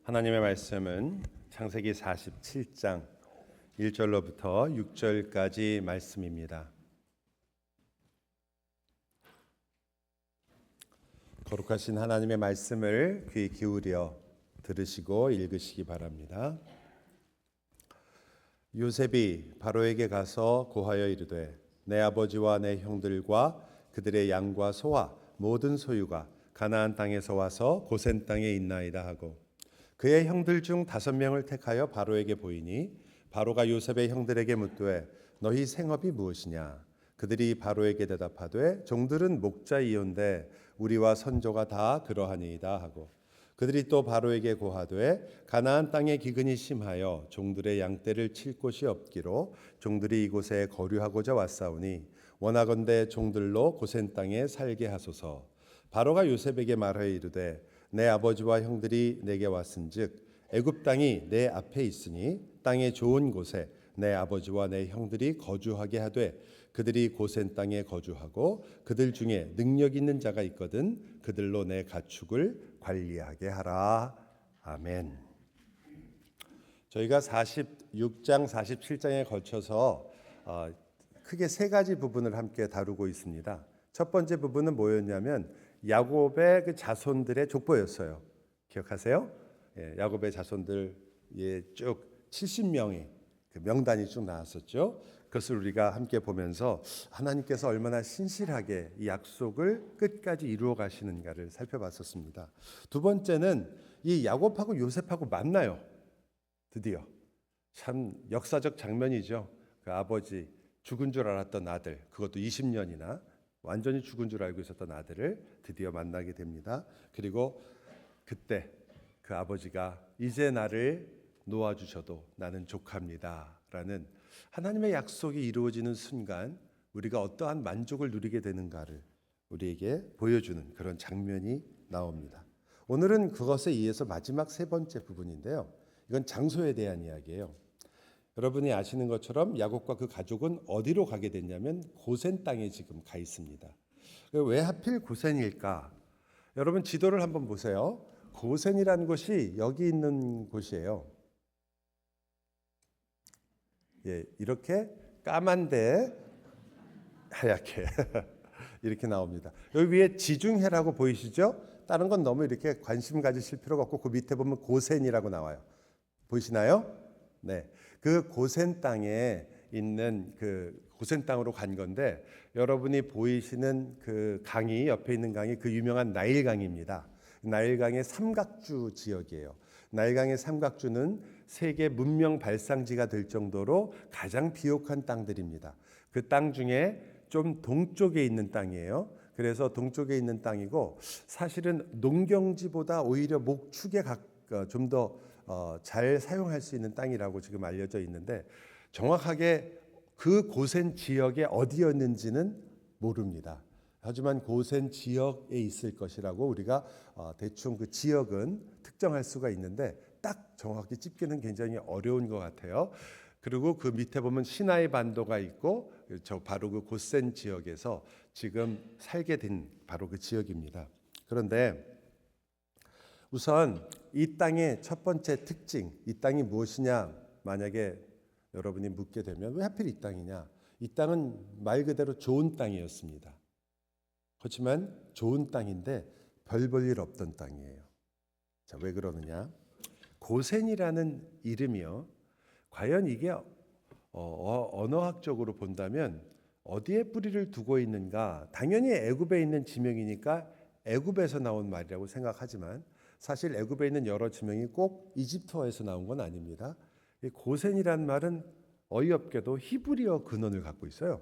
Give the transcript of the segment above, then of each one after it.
하나님의 말씀은 창세기 47장 1절로부터 6절까지 말씀입니다. 거룩하신 하나님의 말씀을 귀 기울여 들으시고 읽으시기 바랍니다. 요셉이 바로에게 가서 고하여 이르되 내 아버지와 내 형들과 그들의 양과 소와 모든 소유가 가나안 땅에서 와서 고센 땅에 있나이다 하고 그의 형들 중 5명을 택하여 바로에게 보이니 바로가 요셉의 형들에게 묻되 너희 생업이 무엇이냐? 그들이 바로에게 대답하되 종들은 목자이온데 우리와 선조가 다 그러하니이다 하고 그들이 또 바로에게 고하되 가나안 땅에 기근이 심하여 종들의 양떼를 칠 곳이 없기로 종들이 이곳에 거류하고자 왔사오니 원하건대 종들로 고센 땅에 살게 하소서. 바로가 요셉에게 말하여 이르되 내 아버지와 형들이 내게 왔은즉 애굽 땅이 내 앞에 있으니 땅의 좋은 곳에 내 아버지와 내 형들이 거주하게 하되 그들이 고센 땅에 거주하고 그들 중에 능력 있는 자가 있거든 그들로 내 가축을 관리하게 하라. 아멘. 저희가 46장 47장에 걸쳐서 크게 3가지 부분을 함께 다루고 있습니다. 첫 번째 부분은 뭐였냐면 야곱의 그 자손들의 족보였어요. 기억하세요? 야곱의 자손들 쭉 70명의 그 명단이 쭉 나왔었죠. 그것을 우리가 함께 보면서 하나님께서 얼마나 신실하게 이 약속을 끝까지 이루어 가시는가를 살펴봤었습니다. 두 번째는 이 야곱하고 요셉하고 만나요. 드디어. 참 역사적 장면이죠. 그 아버지 죽은 줄 알았던 아들, 그것도 20년이나 완전히 죽은 줄 알고 있었던 아들을 드디어 만나게 됩니다. 그리고 그때 그 아버지가 이제 나를 놓아주셔도 나는 족합니다 라는 하나님의 약속이 이루어지는 순간 우리가 어떠한 만족을 누리게 되는가를 우리에게 보여주는 그런 장면이 나옵니다. 오늘은 그것에 의해서 마지막 3번째 부분인데요. 이건 장소에 대한 이야기예요. 여러분이 아시는 것처럼 야곱과 그 가족은 어디로 가게 됐냐면 고센 땅에 지금 가 있습니다. 왜 하필 고센일까? 여러분 지도를 한번 보세요. 고센이라는 곳이 여기 있는 곳이에요. 이렇게 까만데 하얗게 이렇게 나옵니다. 여기 위에 지중해라고 보이시죠? 다른 건 너무 이렇게 관심 가지실 필요가 없고 그 밑에 보면 고센이라고 나와요. 보이시나요? 네, 그 고센 땅에 있는 그 고센 땅으로 간 건데 여러분이 보이시는 그 강이 옆에 있는 강이 그 유명한 나일강입니다. 나일강의 삼각주 지역이에요. 나일강의 삼각주는 세계 문명 발상지가 될 정도로 가장 비옥한 땅들입니다. 그 땅 중에 좀 동쪽에 있는 땅이에요. 그래서 동쪽에 있는 땅이고 사실은 농경지보다 오히려 목축에 좀 더 잘 사용할 수 있는 땅이라고 지금 알려져 있는데 정확하게 그 고센 지역에 어디였는지는 모릅니다. 하지만 고센 지역에 있을 것이라고 우리가 대충 그 지역은 특정할 수가 있는데 딱 정확히 집기는 굉장히 어려운 것 같아요. 그리고 그 밑에 보면 시나이 반도가 있고 저 바로 그 고센 지역에서 지금 살게 된 바로 그 지역입니다. 그런데 우선 이 땅의 첫 번째 특징, 이 땅이 무엇이냐 만약에 여러분이 묻게 되면 왜 하필 이 땅이냐? 이 땅은 말 그대로 좋은 땅이었습니다. 그렇지만 좋은 땅인데 별 볼 일 없던 땅이에요. 자, 왜 그러느냐? 고센이라는 이름이요. 과연 이게 언어학적으로 본다면 어디에 뿌리를 두고 있는가? 당연히 애굽에 있는 지명이니까 애굽에서 나온 말이라고 생각하지만 사실 애굽에 있는 여러 지명이 꼭 이집트어에서 나온 건 아닙니다. 이 고센이란 말은 어이없게도 히브리어 근원을 갖고 있어요.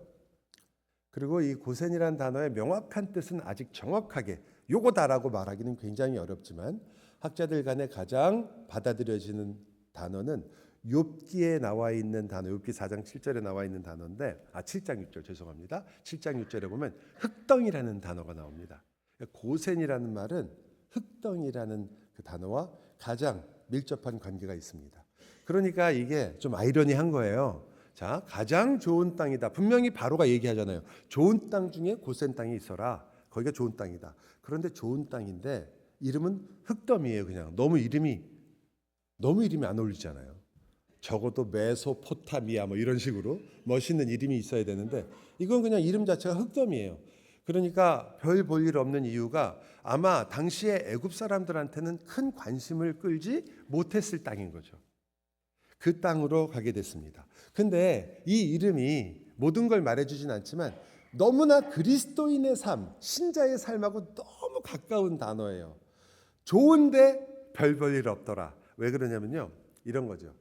그리고 이 고센이란 단어의 명확한 뜻은 아직 정확하게 요거다라고 말하기는 굉장히 어렵지만 학자들 간에 가장 받아들여지는 단어는 욥기에 나와 있는 단어, 욥기 4장 7절에 나와 있는 단어인데 7장 6절 죄송합니다. 7장 6절에 보면 흑덩이라는 단어가 나옵니다. 고센이라는 말은 흑덩이라는 그 단어와 가장 밀접한 관계가 있습니다. 그러니까 이게 좀 아이러니한 거예요. 자, 가장 좋은 땅이다. 분명히 바로가 얘기하잖아요. 좋은 땅 중에 고센 땅이 있어라. 거기가 좋은 땅이다. 그런데 좋은 땅인데 이름은 흙더미예요. 그냥 너무 이름이 너무 이름이 안 어울리잖아요. 적어도 메소포타미아 뭐 이런 식으로 멋있는 이름이 있어야 되는데 이건 그냥 이름 자체가 흙더미예요. 그러니까 별 볼 일 없는 이유가 아마 당시에 애굽 사람들한테는 큰 관심을 끌지 못했을 땅인 거죠. 그 땅으로 가게 됐습니다. 근데 이 이름이 모든 걸 말해주진 않지만 너무나 그리스도인의 삶, 신자의 삶하고 너무 가까운 단어예요. 좋은데 별 볼 일 없더라. 왜 그러냐면요. 이런 거죠.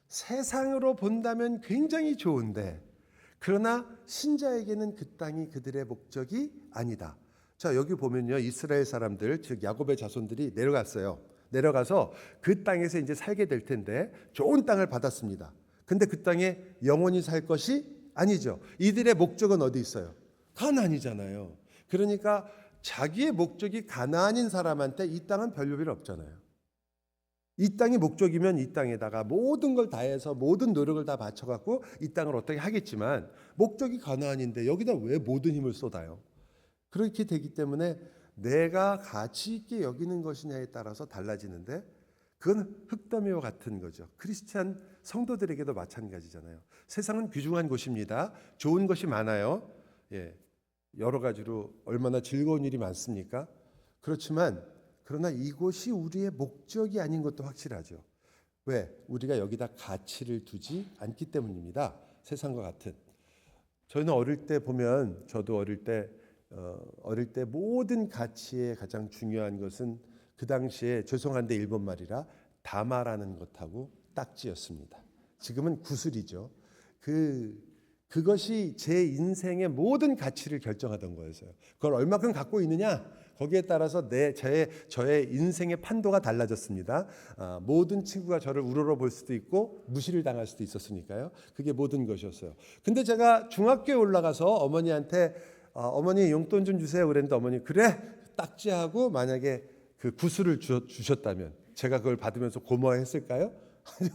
세상으로 본다면 굉장히 좋은데 그러나 신자에게는 그 땅이 그들의 목적이 아니다. 자, 여기 보면요. 이스라엘 사람들, 즉 야곱의 자손들이 내려갔어요. 내려가서 그 땅에서 이제 살게 될 텐데 좋은 땅을 받았습니다. 근데 그 땅에 영원히 살 것이 아니죠. 이들의 목적은 어디 있어요? 가나안이잖아요. 그러니까 자기의 목적이 가나안인 사람한테 이 땅은 별볼일 없잖아요. 이 땅이 목적이면 이 땅에다가 모든 걸 다해서 모든 노력을 다 바쳐갖고 이 땅을 어떻게 하겠지만 목적이 가나안인데 여기다 왜 모든 힘을 쏟아요? 그렇게 되기 때문에 내가 가치 있게 여기는 것이냐에 따라서 달라지는데 그건 흙더미와 같은 거죠. 크리스찬 성도들에게도 마찬가지잖아요. 세상은 귀중한 곳입니다. 좋은 것이 많아요. 예, 여러 가지로 얼마나 즐거운 일이 많습니까? 그렇지만 그러나 이곳이 우리의 목적이 아닌 것도 확실하죠. 왜? 우리가 여기다 가치를 두지 않기 때문입니다. 세상과 같은. 저희는 어릴 때 보면 저도 어릴 때 모든 가치의 가장 중요한 것은 그 당시에 죄송한데 일본 말이라 다마라는 것하고 딱지였습니다. 지금은 구슬이죠. 그것이 제 인생의 모든 가치를 결정하던 거였어요. 그걸 얼마큼 갖고 있느냐? 거기에 따라서 저의 인생의 판도가 달라졌습니다. 모든 친구가 저를 우러러볼 수도 있고 무시를 당할 수도 있었으니까요. 그게 모든 것이었어요. 근데 제가 중학교에 올라가서 어머니한테 어머니 용돈 좀 주세요 그랬는데 어머니 그래 딱지하고 만약에 그 구슬을 주셨다면 제가 그걸 받으면서 고마워했을까요?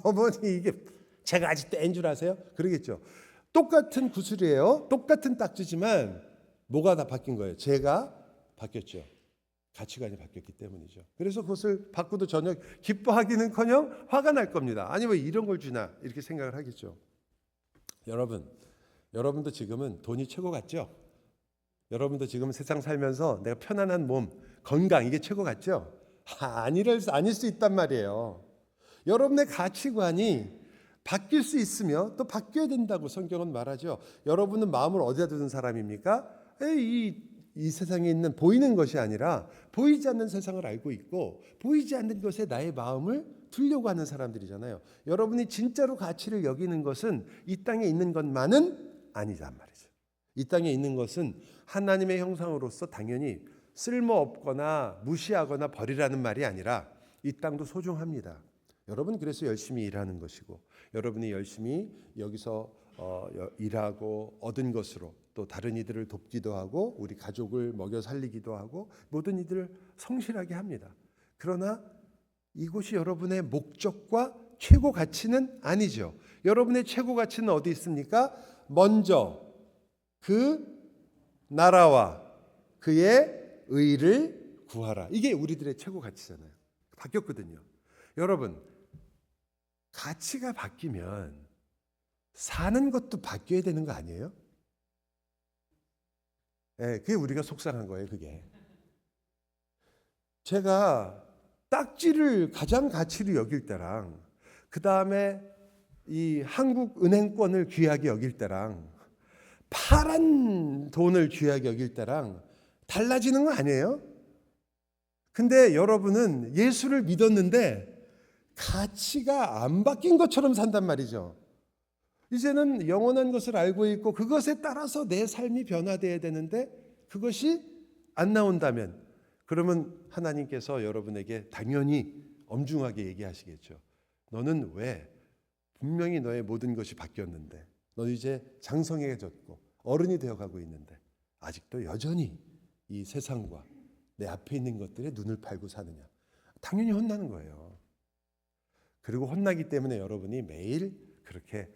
어머니 이게 제가 아직도 뺀 줄 아세요? 그러겠죠. 똑같은 구슬이에요. 똑같은 딱지지만 뭐가 다 바뀐 거예요? 제가 바뀌었죠. 가치관이 바뀌었기 때문이죠. 그래서 그것을 받고도 전혀 기뻐하기는커녕 화가 날 겁니다. 아니 왜 이런 걸 주나 이렇게 생각을 하겠죠. 여러분도 지금은 돈이 최고 같죠? 여러분도 지금 세상 살면서 내가 편안한 몸, 건강 이게 최고 같죠? 아닐 수 있단 말이에요. 여러분의 가치관이 바뀔 수 있으며 또 바뀌어야 된다고 성경은 말하죠. 여러분은 마음을 어디다 두는 사람입니까? 이 세상에 있는 보이는 것이 아니라 보이지 않는 세상을 알고 있고 보이지 않는 것에 나의 마음을 두려고 하는 사람들이잖아요. 여러분이 진짜로 가치를 여기는 것은 이 땅에 있는 것만은 아니란 말이죠. 이 땅에 있는 것은 하나님의 형상으로서 당연히 쓸모없거나 무시하거나 버리라는 말이 아니라 이 땅도 소중합니다. 여러분 그래서 열심히 일하는 것이고 여러분이 열심히 여기서 일하고 얻은 것으로 또 다른 이들을 돕기도 하고 우리 가족을 먹여 살리기도 하고 모든 이들을 성실하게 합니다. 그러나 이곳이 여러분의 목적과 최고 가치는 아니죠. 여러분의 최고 가치는 어디 있습니까? 먼저 그 나라와 그의 의를 구하라. 이게 우리들의 최고 가치잖아요. 바뀌었거든요. 여러분 가치가 바뀌면 사는 것도 바뀌어야 되는 거 아니에요? 네, 그게 우리가 속상한 거예요. 그게 제가 딱지를 가장 가치를 여길 때랑 그 다음에 이 한국 은행권을 귀하게 여길 때랑 파란 돈을 귀하게 여길 때랑 달라지는 거 아니에요? 근데 여러분은 예수를 믿었는데 가치가 안 바뀐 것처럼 산단 말이죠. 이제는 영원한 것을 알고 있고 그것에 따라서 내 삶이 변화되어야 되는데 그것이 안 나온다면 그러면 하나님께서 여러분에게 당연히 엄중하게 얘기하시겠죠. 너는 왜 분명히 너의 모든 것이 바뀌었는데 너 이제 장성해졌고 어른이 되어가고 있는데 아직도 여전히 이 세상과 내 앞에 있는 것들에 눈을 팔고 사느냐. 당연히 혼나는 거예요. 그리고 혼나기 때문에 여러분이 매일 그렇게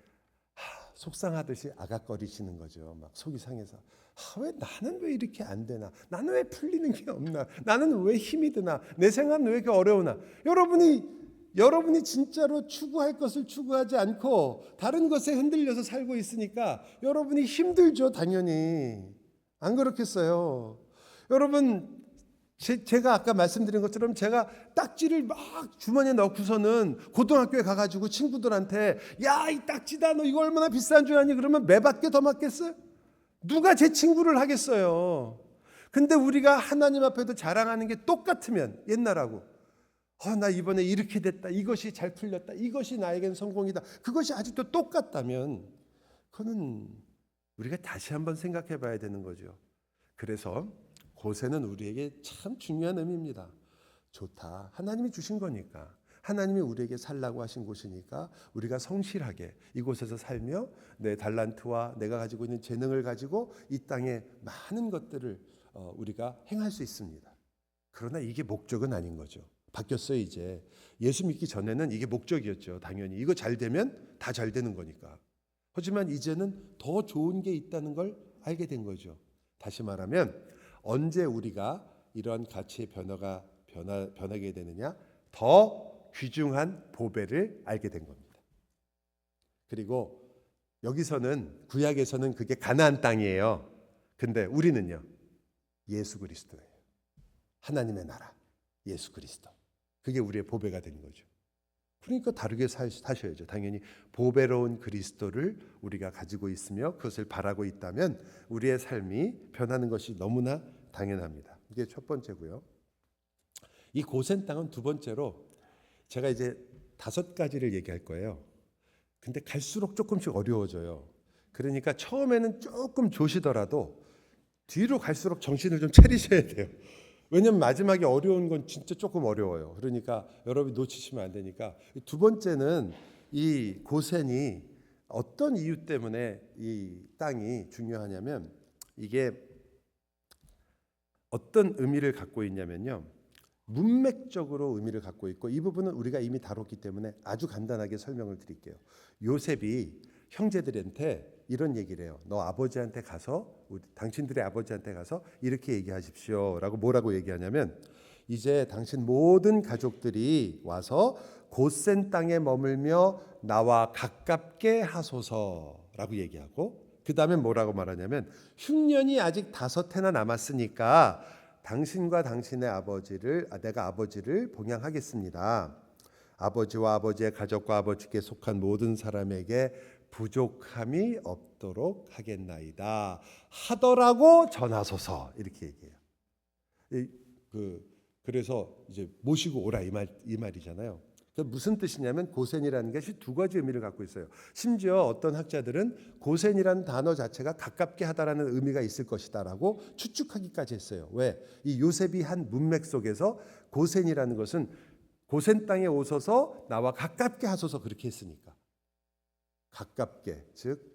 속상하듯이 아각거리시는 거죠. 막 속이 상해서 왜 나는 왜 이렇게 안 되나? 나는 왜 풀리는 게 없나? 나는 왜 힘이 드나? 내 생활은 왜 이렇게 어려우나? 여러분이 여러분이 진짜로 추구할 것을 추구하지 않고 다른 것에 흔들려서 살고 있으니까 여러분이 힘들죠, 당연히. 안 그렇겠어요? 여러분, 제가 아까 말씀드린 것처럼 제가 딱지를 막 주머니에 넣고서는 고등학교에 가가지고 친구들한테 야, 이 딱지다, 너 이거 얼마나 비싼 줄 아니? 그러면 매밖에 더 맞겠어요? 누가 제 친구를 하겠어요? 근데 우리가 하나님 앞에도 자랑하는 게 똑같으면 옛날하고 나 이번에 이렇게 됐다. 이것이 잘 풀렸다. 이것이 나에겐 성공이다. 그것이 아직도 똑같다면 그거는 우리가 다시 한번 생각해 봐야 되는 거죠. 그래서 고세는 우리에게 참 중요한 의미입니다. 좋다. 하나님이 주신 거니까. 하나님이 우리에게 살라고 하신 곳이니까 우리가 성실하게 이곳에서 살며 내 달란트와 내가 가지고 있는 재능을 가지고 이 땅에 많은 것들을 우리가 행할 수 있습니다. 그러나 이게 목적은 아닌 거죠. 바뀌었어요. 이제 예수 믿기 전에는 이게 목적이었죠. 당연히 이거 잘 되면 다 잘 되는 거니까. 하지만 이제는 더 좋은 게 있다는 걸 알게 된 거죠. 다시 말하면 언제 우리가 이러한 가치의 변하게 되느냐? 더 귀중한 보배를 알게 된 겁니다. 그리고 여기서는 구약에서는 그게 가나안 땅이에요. 근데 우리는요, 예수 그리스도예요. 하나님의 나라, 예수 그리스도. 그게 우리의 보배가 된 거죠. 그러니까 다르게 사셔야죠. 당연히 보배로운 그리스도를 우리가 가지고 있으며 그것을 바라고 있다면 우리의 삶이 변하는 것이 너무나 당연합니다. 이게 첫 번째고요. 이 고센 땅은 두 번째로 제가 이제 5가지를 얘기할 거예요. 근데 갈수록 조금씩 어려워져요. 그러니까 처음에는 조금 조시더라도 뒤로 갈수록 정신을 좀 차리셔야 돼요. 왜냐면 마지막에 어려운 건 진짜 조금 어려워요. 그러니까 여러분이 놓치시면 안 되니까. 두 번째는 이 고센이 어떤 이유 때문에 이 땅이 중요하냐면 이게 어떤 의미를 갖고 있냐면요. 문맥적으로 의미를 갖고 있고 이 부분은 우리가 이미 다뤘기 때문에 아주 간단하게 설명을 드릴게요. 요셉이 형제들한테 이런 얘기를 해요. 너 아버지한테 가서 당신들의 아버지한테 가서 이렇게 얘기하십시오라고 뭐라고 얘기하냐면 이제 당신 모든 가족들이 와서 고센 땅에 머물며 나와 가깝게 하소서라고 얘기하고 그 다음에 뭐라고 말하냐면 흉년이 아직 5해나 남았으니까 당신과 당신의 내가 아버지를 봉양하겠습니다. 아버지와 아버지의 가족과 아버지께 속한 모든 사람에게 부족함이 없도록 하겠나이다. 하더라고 전하소서 이렇게 얘기해요. 그래서 이제 모시고 오라 이 말이잖아요. 무슨 뜻이냐면 고센이라는 것이 2가지 의미를 갖고 있어요. 심지어 어떤 학자들은 고센이라는 단어 자체가 가깝게 하다라는 의미가 있을 것이다라고 추측하기까지 했어요. 왜? 이 요셉이 한 문맥 속에서 고센이라는 것은 고센 땅에 오셔서 나와 가깝게 하소서 그렇게 했으니까. 가깝게, 즉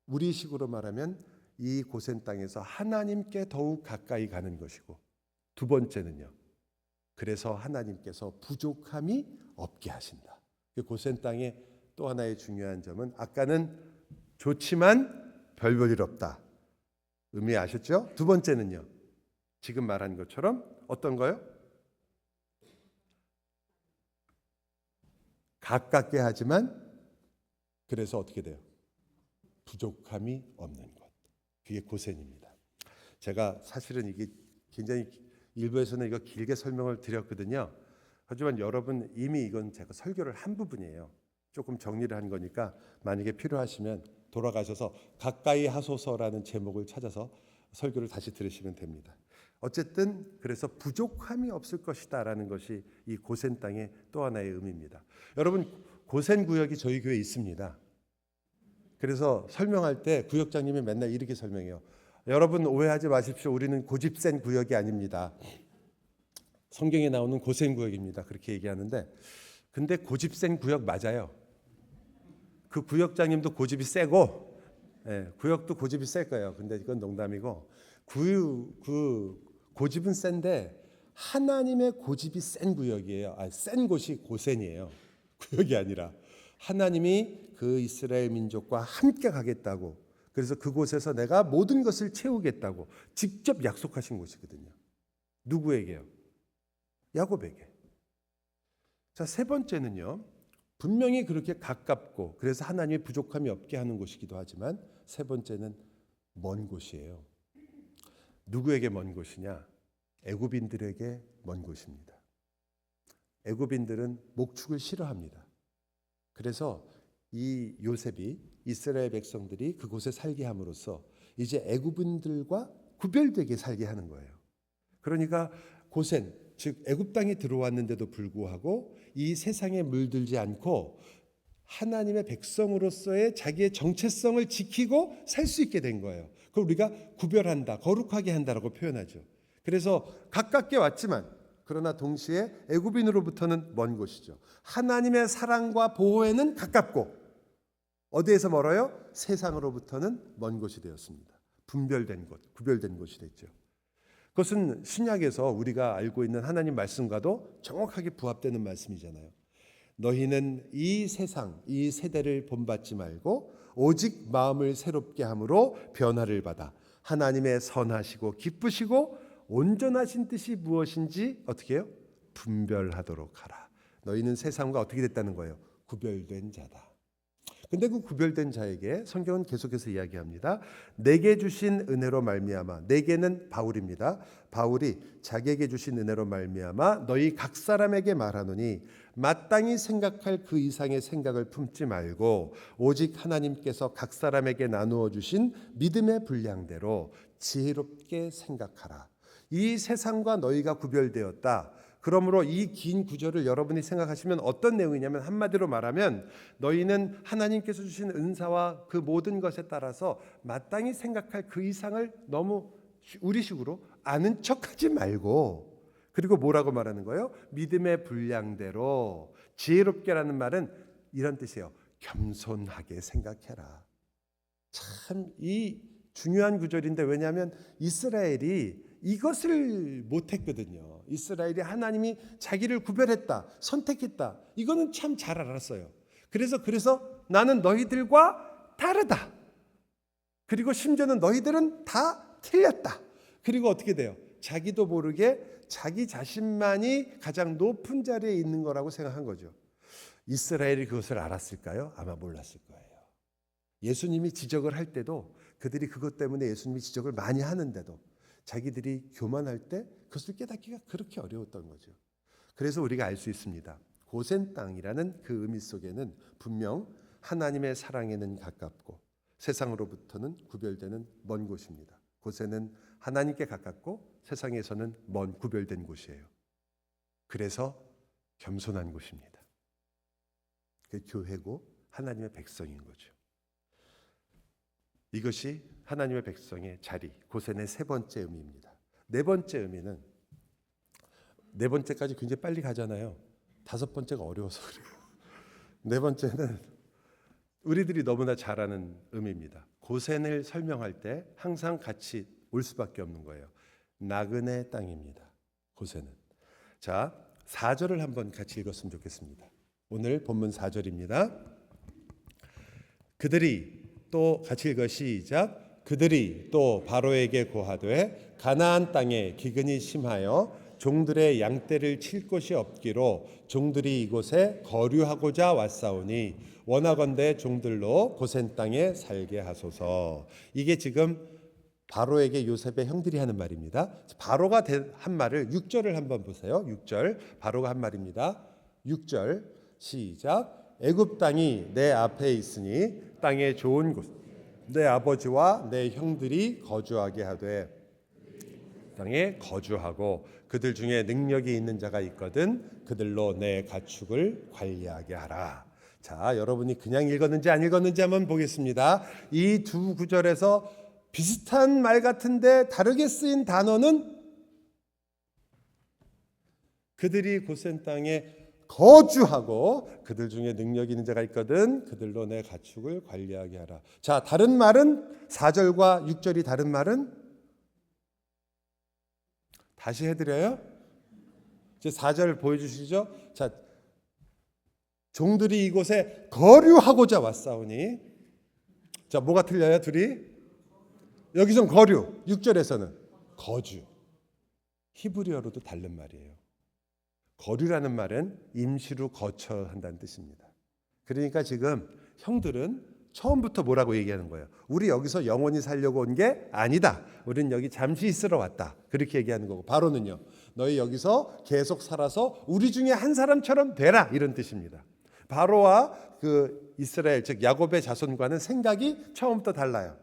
우리식으로 말하면 이 고센 땅에서 하나님께 더욱 가까이 가는 것이고 두 번째는요. 그래서 하나님께서 부족함이 없게 하신다. 고센 땅의 또 하나의 중요한 점은 아까는 좋지만 별 볼 없다. 의미 아셨죠? 두 번째는요. 지금 말한 것처럼 어떤 거요? 가깝게 하지만 그래서 어떻게 돼요? 부족함이 없는 것. 그게 고센입니다. 제가 사실은 이게 굉장히 일부에서는 이거 길게 설명을 드렸거든요. 하지만 여러분 이미 이건 제가 설교를 한 부분이에요. 조금 정리를 한 거니까 만약에 필요하시면 돌아가셔서 가까이 하소서라는 제목을 찾아서 설교를 다시 들으시면 됩니다. 어쨌든 그래서 부족함이 없을 것이다라는 것이 이 고센 땅의 또 하나의 의미입니다. 여러분 고센 구역이 저희 교회에 있습니다. 그래서 설명할 때 구역장님이 맨날 이렇게 설명해요. 여러분 오해하지 마십시오. 우리는 고집센 구역이 아닙니다. 성경에 나오는 고센 구역입니다. 그렇게 얘기하는데 근데 고집센 구역 맞아요. 그 구역장님도 고집이 세고 구역도 고집이 셀 거예요. 근데 이건 농담이고 그 고집은 센데 하나님의 고집이 센 구역이에요. 센 곳이 고센이에요. 구역이 아니라 하나님이 그 이스라엘 민족과 함께 가겠다고 그래서 그곳에서 내가 모든 것을 채우겠다고 직접 약속하신 곳이거든요. 누구에게요? 야곱에게. 자, 세 번째는요. 분명히 그렇게 가깝고 그래서 하나님의 부족함이 없게 하는 곳이기도 하지만 세 번째는 먼 곳이에요. 누구에게 먼 곳이냐? 애굽인들에게 먼 곳입니다. 애굽인들은 목축을 싫어합니다. 그래서 이 요셉이 이스라엘 백성들이 그곳에 살게 함으로써 이제 애굽인들과 구별되게 살게 하는 거예요. 그러니까 고센, 즉 애굽 땅에 들어왔는데도 불구하고 이 세상에 물들지 않고 하나님의 백성으로서의 자기의 정체성을 지키고 살 수 있게 된 거예요. 그걸 우리가 구별한다, 거룩하게 한다라고 표현하죠. 그래서 가깝게 왔지만 그러나 동시에 애굽인으로부터는 먼 곳이죠. 하나님의 사랑과 보호에는 가깝고 어디에서 멀어요? 세상으로부터는 먼 곳이 되었습니다. 분별된 곳, 구별된 곳이 됐죠. 그것은 신약에서 우리가 알고 있는 하나님 말씀과도 정확하게 부합되는 말씀이잖아요. 너희는 이 세상, 이 세대를 본받지 말고 오직 마음을 새롭게 함으로 변화를 받아 하나님의 선하시고 기쁘시고 온전하신 뜻이 무엇인지 어떻게 해요? 분별하도록 하라. 너희는 세상과 어떻게 됐다는 거예요? 구별된 자다. 근데 그 구별된 자에게 성경은 계속해서 이야기합니다. 내게 주신 은혜로 말미암아, 내게는 바울입니다. 바울이 자기에게 주신 은혜로 말미암아 너희 각 사람에게 말하노니 마땅히 생각할 그 이상의 생각을 품지 말고 오직 하나님께서 각 사람에게 나누어 주신 믿음의 분량대로 지혜롭게 생각하라. 이 세상과 너희가 구별되었다. 그러므로 이 긴 구절을 여러분이 생각하시면 어떤 내용이냐면 한마디로 말하면 너희는 하나님께서 주신 은사와 그 모든 것에 따라서 마땅히 생각할 그 이상을 너무 우리식으로 아는 척하지 말고, 그리고 뭐라고 말하는 거예요? 믿음의 분량대로. 지혜롭게라는 말은 이런 뜻이에요. 겸손하게 생각해라. 참 이 중요한 구절인데, 왜냐하면 이스라엘이 이것을 못했거든요. 이스라엘이 하나님이 자기를 구별했다, 선택했다, 이거는 참 잘 알았어요. 그래서 나는 너희들과 다르다. 그리고 심지어는 너희들은 다 틀렸다. 그리고 어떻게 돼요? 자기도 모르게 자기 자신만이 가장 높은 자리에 있는 거라고 생각한 거죠. 이스라엘이 그것을 알았을까요? 아마 몰랐을 거예요. 예수님이 지적을 할 때도 그들이 그것 때문에 예수님이 지적을 많이 하는데도 자기들이 교만할 때 그것을 깨닫기가 그렇게 어려웠던 거죠. 그래서 우리가 알 수 있습니다. 고센 땅이라는 그 의미 속에는 분명 하나님의 사랑에는 가깝고 세상으로부터는 구별되는 먼 곳입니다. 고센은 하나님께 가깝고 세상에서는 먼 구별된 곳이에요. 그래서 겸손한 곳입니다. 그 교회고 하나님의 백성인 거죠. 이것이 하나님의 백성의 자리, 고센의 세 번째 의미입니다. 네 번째 의미는, 네 번째까지 굉장히 빨리 가잖아요. 다섯 번째가 어려워서 그래요. 네 번째는 우리들이 너무나 잘 아는 의미입니다. 고센을 설명할 때 항상 같이 올 수밖에 없는 거예요. 나그네 땅입니다. 고센은. 자, 4절을 한번 같이 읽었으면 좋겠습니다. 오늘 본문 4절입니다. 그들이 또 같이 읽어 시작. 그들이 또 바로에게 고하되 가나안 땅에 기근이 심하여 종들의 양떼를 칠 곳이 없기로 종들이 이곳에 거류하고자 왔사오니 원하건대 종들로 고센 땅에 살게 하소서. 이게 지금 바로에게 요셉의 형들이 하는 말입니다. 바로가 한 말을 6절을 한번 보세요. 6절 바로가 한 말입니다. 6절 시작. 애굽 땅이 내 앞에 있으니 땅의 좋은 곳 내 아버지와 내 형들이 거주하게 하되 땅에 거주하고 그들 중에 능력이 있는 자가 있거든 그들로 내 가축을 관리하게 하라. 자, 여러분이 그냥 읽었는지 안 읽었는지 한번 보겠습니다. 이 두 구절에서 비슷한 말 같은데 다르게 쓰인 단어는 그들이 고센 땅에 거주하고 그들 중에 능력 있는 자가 있거든 그들로 내 가축을 관리하게 하라. 자, 다른 말은 4절과 6절이 다른 말은 다시 해드려요. 이제 4절 보여주시죠. 자, 종들이 이곳에 거류하고자 왔사오니. 자, 뭐가 틀려요? 둘이? 여기선 거류, 6절에서는 거주. 히브리어로도 다른 말이에요. 거류라는 말은 임시로 거처 한다는 뜻입니다. 그러니까 지금 형들은 처음부터 뭐라고 얘기하는 거예요? 우리 여기서 영원히 살려고 온 게 아니다. 우리는 여기 잠시 있으러 왔다. 그렇게 얘기하는 거고, 바로는요, 너희 여기서 계속 살아서 우리 중에 한 사람처럼 되라, 이런 뜻입니다. 바로와 그 이스라엘 즉 야곱의 자손과는 생각이 처음부터 달라요.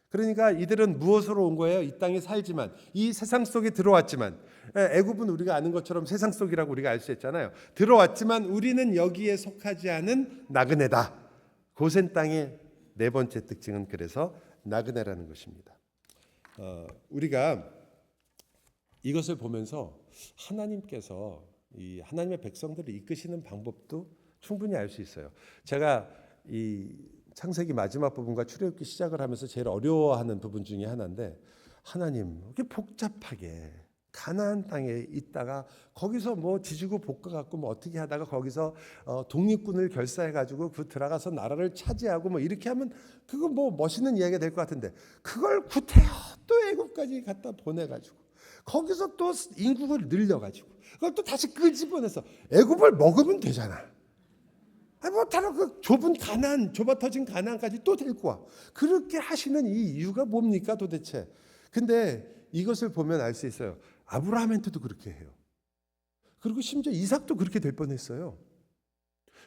그러니까 이들은 무엇으로 온 거예요? 이 땅에 살지만, 이 세상 속에 들어왔지만, 애굽은 우리가 아는 것처럼 세상 속이라고 우리가 알 수 있잖아요. 들어왔지만 우리는 여기에 속하지 않은 나그네다. 고센 땅의 네 번째 특징은 그래서 나그네라는 것입니다. 우리가 이것을 보면서 하나님께서 이 하나님의 백성들을 이끄시는 방법도 충분히 알 수 있어요. 제가 이 창세기 마지막 부분과 출애굽기 시작을 하면서 제일 어려워하는 부분 중에 하나인데, 하나님 이렇게 복잡하게 가나안 땅에 있다가 거기서 뭐 지지고 볶아 갖고 뭐 어떻게 하다가 거기서 독립군을 결사해 가지고 그 들어가서 나라를 차지하고 뭐 이렇게 하면 그거 뭐 멋있는 이야기가 될 것 같은데, 그걸 구태여 또 애국까지 갖다 보내 가지고 거기서 또 인구를 늘려 가지고 그걸 또 다시 끄집어내서 애굽을 먹으면 되잖아. 아니 뭐 다른 그 좁은 가나안, 좁아 터진 가나안까지 또 데리고 와. 그렇게 하시는 이 이유가 뭡니까 도대체? 근데 이것을 보면 알 수 있어요. 아브라함한테도 그렇게 해요. 그리고 심지어 이삭도 그렇게 될 뻔했어요.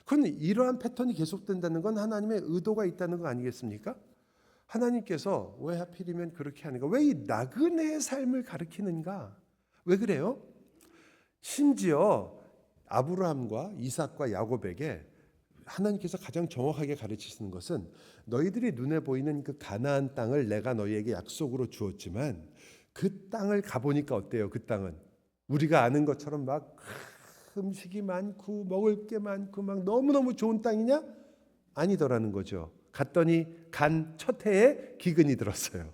그건 이러한 패턴이 계속된다는 건 하나님의 의도가 있다는 거 아니겠습니까? 하나님께서 왜 하필이면 그렇게 하는가? 왜 이 나그네의 삶을 가르치는가? 왜 그래요? 심지어 아브라함과 이삭과 야곱에게 하나님께서 가장 정확하게 가르치시는 것은, 너희들이 눈에 보이는 그 가나안 땅을 내가 너희에게 약속으로 주었지만 그 땅을 가보니까 어때요? 그 땅은 우리가 아는 것처럼 막 음식이 많고 먹을 게 많고 막 너무너무 좋은 땅이냐? 아니더라는 거죠. 갔더니 간 첫 해에 기근이 들었어요.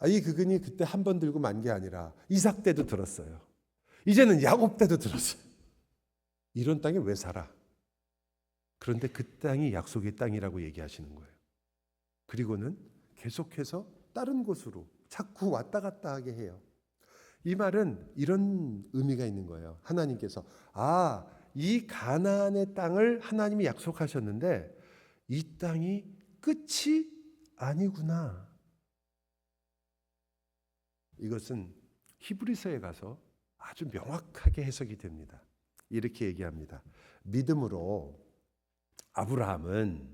이 기근이 그때 한 번 들고 만 게 아니라 이삭 때도 들었어요. 이제는 야곱 때도 들었어요. 이런 땅에 왜 살아? 그런데 그 땅이 약속의 땅이라고 얘기하시는 거예요. 그리고는 계속해서 다른 곳으로 자꾸 왔다 갔다 하게 해요. 이 말은 이런 의미가 있는 거예요. 하나님께서 이 가나안의 땅을 하나님이 약속하셨는데 이 땅이 끝이 아니구나. 이것은 히브리서에 가서 아주 명확하게 해석이 됩니다. 이렇게 얘기합니다. 믿음으로 아브라함은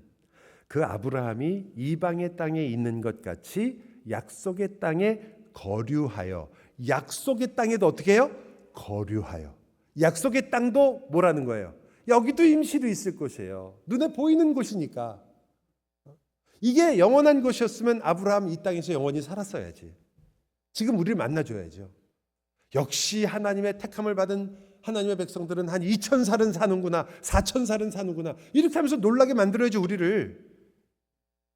그 아브라함이 이방의 땅에 있는 것 같이 약속의 땅에 거류하여, 약속의 땅에도 어떻게 해요? 거류하여. 약속의 땅도 뭐라는 거예요? 여기도 임시로 있을 곳이에요. 눈에 보이는 곳이니까. 이게 영원한 곳이었으면 아브라함 이 땅에서 영원히 살았어야지. 지금 우리를 만나줘야죠. 역시 하나님의 택함을 받은 하나님의 백성들은 한 2000살은 사는구나, 4000살은 사는구나, 이렇게 하면서 놀라게 만들어야지 우리를.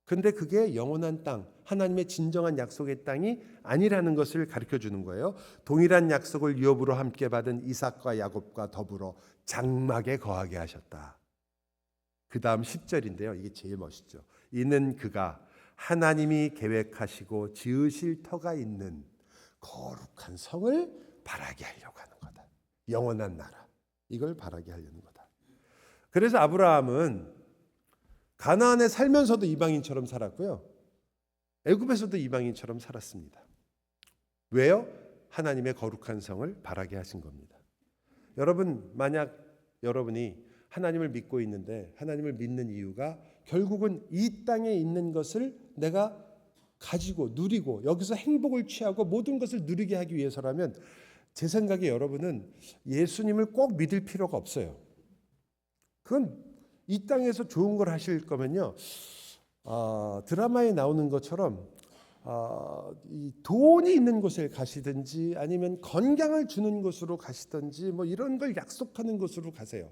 근데 그게 영원한 땅, 하나님의 진정한 약속의 땅이 아니라는 것을 가르쳐주는 거예요. 동일한 약속을 유업으로 함께 받은 이삭과 야곱과 더불어 장막에 거하게 하셨다. 그 다음 10절인데요. 이게 제일 멋있죠. 이는 그가 하나님이 계획하시고 지으실 터가 있는 거룩한 성을 바라게 하려고 하는 거다. 영원한 나라, 이걸 바라게 하려는 거다. 그래서 아브라함은 가나안에 살면서도 이방인처럼 살았고요, 애굽에서도 이방인처럼 살았습니다. 왜요? 하나님의 거룩한 성을 바라게 하신 겁니다. 여러분, 만약 여러분이 하나님을 믿고 있는데 하나님을 믿는 이유가 결국은 이 땅에 있는 것을 내가 가지고 누리고 여기서 행복을 취하고 모든 것을 누리게 하기 위해서라면, 제 생각에 여러분은 예수님을 꼭 믿을 필요가 없어요. 그건 이 땅에서 좋은 걸 하실 거면요, 드라마에 나오는 것처럼 이 돈이 있는 곳에 가시든지 아니면 건강을 주는 곳으로 가시든지 뭐 이런 걸 약속하는 곳으로 가세요.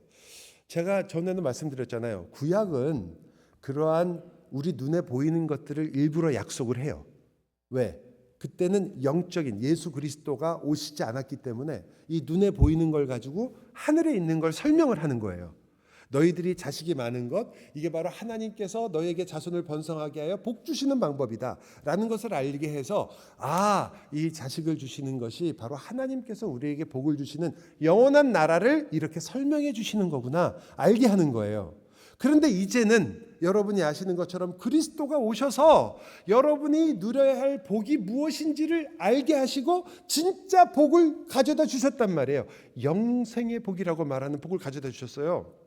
제가 전에도 말씀드렸잖아요. 구약은 그러한 우리 눈에 보이는 것들을 일부러 약속을 해요. 왜? 그때는 영적인 예수 그리스도가 오시지 않았기 때문에 이 눈에 보이는 걸 가지고 하늘에 있는 걸 설명을 하는 거예요. 너희들이 자식이 많은 것, 이게 바로 하나님께서 너에게 자손을 번성하게 하여 복 주시는 방법이다 라는 것을 알게 해서, 이 자식을 주시는 것이 바로 하나님께서 우리에게 복을 주시는 영원한 나라를 이렇게 설명해 주시는 거구나 알게 하는 거예요. 그런데 이제는 여러분이 아시는 것처럼 그리스도가 오셔서 여러분이 누려야 할 복이 무엇인지를 알게 하시고 진짜 복을 가져다 주셨단 말이에요. 영생의 복이라고 말하는 복을 가져다 주셨어요.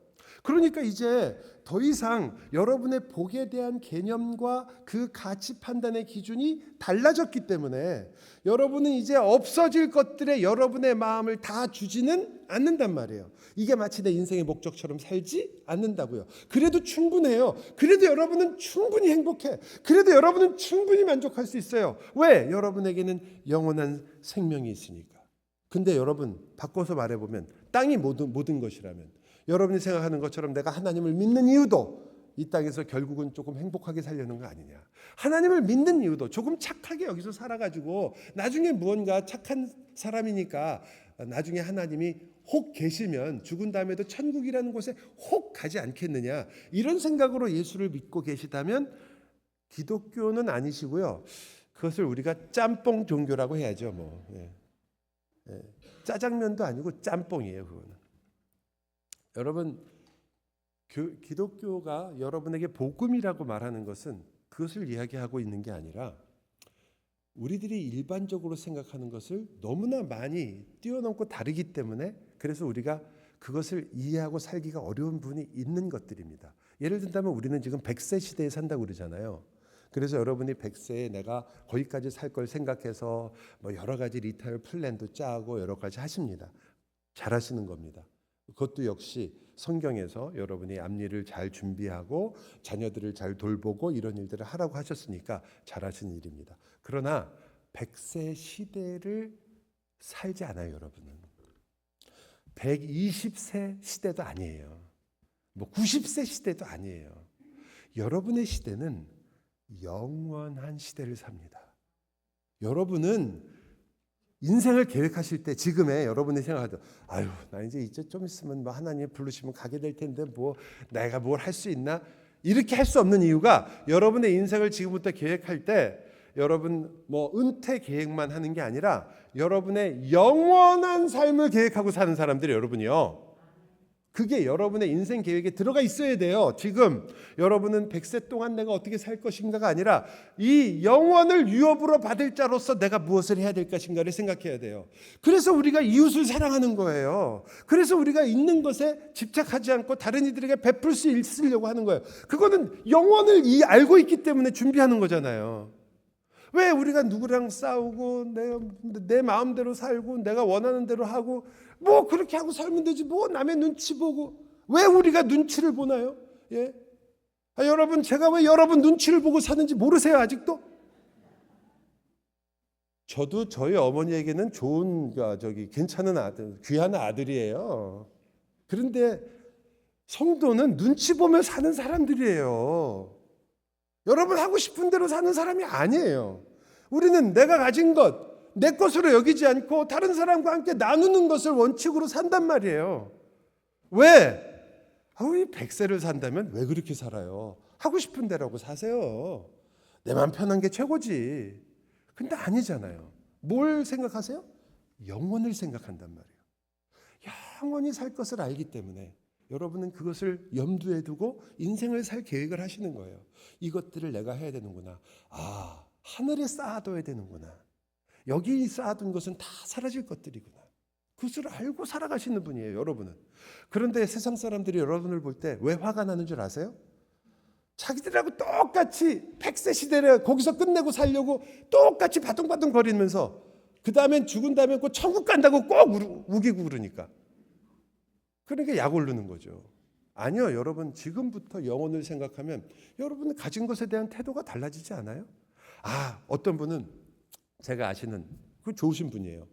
그러니까 이제 더 이상 여러분의 복에 대한 개념과 그 가치 판단의 기준이 달라졌기 때문에 여러분은 이제 없어질 것들에 여러분의 마음을 다 주지는 않는단 말이에요. 이게 마치 내 인생의 목적처럼 살지 않는다고요. 그래도 충분해요. 그래도 여러분은 충분히 행복해. 그래도 여러분은 충분히 만족할 수 있어요. 왜? 여러분에게는 영원한 생명이 있으니까. 근데 여러분, 바꿔서 말해보면 땅이 모든 것이라면, 여러분이 생각하는 것처럼 내가 하나님을 믿는 이유도 이 땅에서 결국은 조금 행복하게 살려는 거 아니냐. 하나님을 믿는 이유도 조금 착하게 여기서 살아가지고 나중에 무언가 착한 사람이니까 나중에 하나님이 혹 계시면 죽은 다음에도 천국이라는 곳에 혹 가지 않겠느냐. 이런 생각으로 예수를 믿고 계시다면 기독교는 아니시고요. 그것을 우리가 짬뽕 종교라고 해야죠. 짜장면도 아니고 짬뽕이에요. 그거는. 여러분, 기독교가 여러분에게 복음이라고 말하는 것은 그것을 이야기하고 있는 게 아니라 우리들이 일반적으로 생각하는 것을 너무나 많이 뛰어넘고 다르기 때문에, 그래서 우리가 그것을 이해하고 살기가 어려운 부분이 있는 것들입니다. 예를 든다면 우리는 지금 100세 시대에 산다고 그러잖아요. 그래서 여러분이 100세에 내가 거기까지 살 걸 생각해서 여러 가지 리타이어 플랜도 짜고 여러 가지 하십니다. 잘하시는 겁니다. 그것도 역시 성경에서 여러분이 앞일을 잘 준비하고 자녀들을 잘 돌보고 이런 일들을 하라고 하셨으니까 잘하시는 일입니다. 그러나 100세 시대를 살지 않아요. 여러분은 120세 시대도 아니에요. 90세 시대도 아니에요. 여러분의 시대는 영원한 시대를 삽니다. 여러분은 인생을 계획하실 때 지금의 여러분이 생각하죠. 나 이제 좀 있으면 하나님 부르시면 가게 될 텐데 내가 뭘 할 수 있나? 이렇게 할 수 없는 이유가, 여러분의 인생을 지금부터 계획할 때 여러분 은퇴 계획만 하는 게 아니라 여러분의 영원한 삶을 계획하고 사는 사람들이 여러분이요. 그게 여러분의 인생 계획에 들어가 있어야 돼요. 지금 여러분은 100세 동안 내가 어떻게 살 것인가가 아니라 이 영원을 유업으로 받을 자로서 내가 무엇을 해야 될 것인가를 생각해야 돼요. 그래서 우리가 이웃을 사랑하는 거예요. 그래서 우리가 있는 것에 집착하지 않고 다른 이들에게 베풀 수 있으려고 하는 거예요. 그거는 영원을 알고 있기 때문에 준비하는 거잖아요. 왜 우리가 누구랑 싸우고 내 마음대로 살고 내가 원하는 대로 하고 그렇게 하고 살면 되지 남의 눈치 보고 왜 우리가 눈치를 보나요? 여러분, 제가 왜 여러분 눈치를 보고 사는지 모르세요 아직도? 저도 저희 어머니에게는 좋은 괜찮은 아들, 귀한 아들이에요. 그런데 성도는 눈치 보며 사는 사람들이에요. 여러분 하고 싶은 대로 사는 사람이 아니에요. 우리는 내가 가진 것, 내 것으로 여기지 않고 다른 사람과 함께 나누는 것을 원칙으로 산단 말이에요. 왜? 100세를 산다면 왜 그렇게 살아요? 하고 싶은 대로 사세요. 내 마음 편한 게 최고지. 근데 아니잖아요. 뭘 생각하세요? 영원을 생각한단 말이에요. 영원히 살 것을 알기 때문에 여러분은 그것을 염두에 두고 인생을 살 계획을 하시는 거예요. 이것들을 내가 해야 되는구나. 하늘에 쌓아둬야 되는구나. 여기 쌓아둔 것은 다 사라질 것들이구나. 그것을 알고 살아가시는 분이에요, 여러분은. 그런데 세상 사람들이 여러분을 볼 때 왜 화가 나는 줄 아세요? 자기들하고 똑같이 100세 시대를 거기서 끝내고 살려고 똑같이 바둥바둥 거리면서 그 다음엔 죽은 다음에 꼭 천국 간다고 꼭 우기고 그러니까. 그러니까 약 오르는 거죠. 아니요, 여러분, 지금부터 영혼을 생각하면 여러분은 가진 것에 대한 태도가 달라지지 않아요? 어떤 분은 제가 아시는 그 좋으신 분이에요.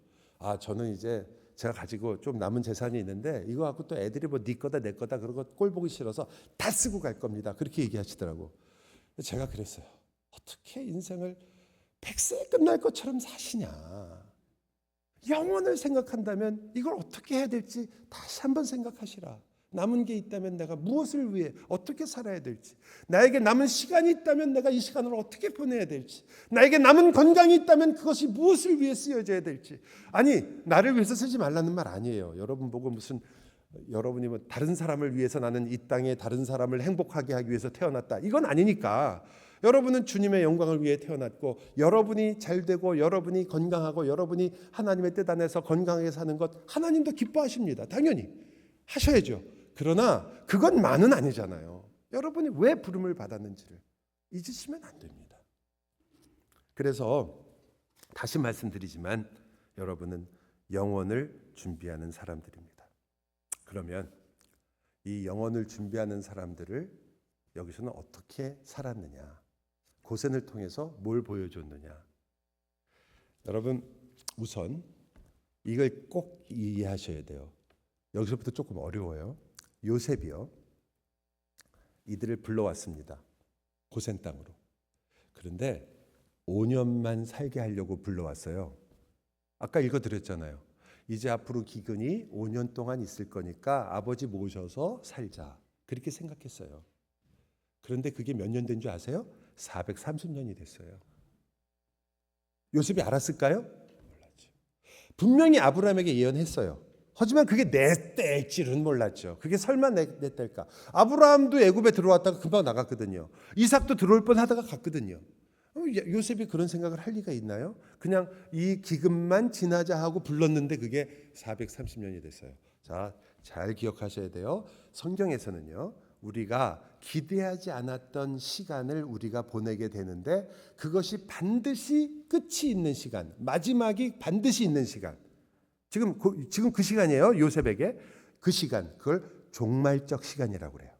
저는 이제 제가 가지고 좀 남은 재산이 있는데 이거 갖고 또 애들이 네 거다 내 거다 그런 거 꼴 보기 싫어서 다 쓰고 갈 겁니다. 그렇게 얘기하시더라고. 제가 그랬어요. 어떻게 인생을 100세에 끝날 것처럼 사시냐. 영원을 생각한다면 이걸 어떻게 해야 될지 다시 한번 생각하시라. 남은 게 있다면 내가 무엇을 위해 어떻게 살아야 될지, 나에게 남은 시간이 있다면 내가 이 시간을 어떻게 보내야 될지, 나에게 남은 건강이 있다면 그것이 무엇을 위해 쓰여져야 될지. 아니, 나를 위해서 쓰지 말라는 말 아니에요. 여러분 보고 무슨 여러분이 뭐 다른 사람을 위해서 나는 이 땅에 다른 사람을 행복하게 하기 위해서 태어났다, 이건 아니니까. 여러분은 주님의 영광을 위해 태어났고, 여러분이 잘되고 여러분이 건강하고 여러분이 하나님의 뜻 안에서 건강하게 사는 것 하나님도 기뻐하십니다. 당연히 하셔야죠. 그러나 그건 만은 아니잖아요. 여러분이 왜 부름을 받았는지를 잊으시면 안 됩니다. 그래서 다시 말씀드리지만 여러분은 영원을 준비하는 사람들입니다. 그러면 이 영원을 준비하는 사람들을 여기서는 어떻게 살았느냐, 고센을 통해서 뭘 보여줬느냐. 여러분, 우선 이걸 꼭 이해하셔야 돼요. 여기서부터 조금 어려워요. 요셉이요, 이들을 불러왔습니다. 고센 땅으로. 그런데 5년만 살게 하려고 불러왔어요. 아까 읽어드렸잖아요. 이제 앞으로 기근이 5년 동안 있을 거니까 아버지 모셔서 살자, 그렇게 생각했어요. 그런데 그게 몇 년 된 줄 아세요? 430년이 됐어요. 요셉이 알았을까요? 몰랐죠. 분명히 아브라함에게 예언했어요. 하지만 그게 내 때일지는 몰랐죠. 그게 설마 내 때일까? 아브라함도 애굽에 들어왔다가 금방 나갔거든요. 이삭도 들어올 뻔하다가 갔거든요. 요셉이 그런 생각을 할 리가 있나요? 그냥 이 기근만 지나자 하고 불렀는데 그게 430년이 됐어요. 자, 잘 기억하셔야 돼요. 성경에서는요, 우리가 기대하지 않았던 시간을 우리가 보내게 되는데 그것이 반드시 끝이 있는 시간, 마지막이 반드시 있는 시간. 지금 그 시간이에요. 요셉에게 그 시간, 그걸 종말적 시간이라고 그래요.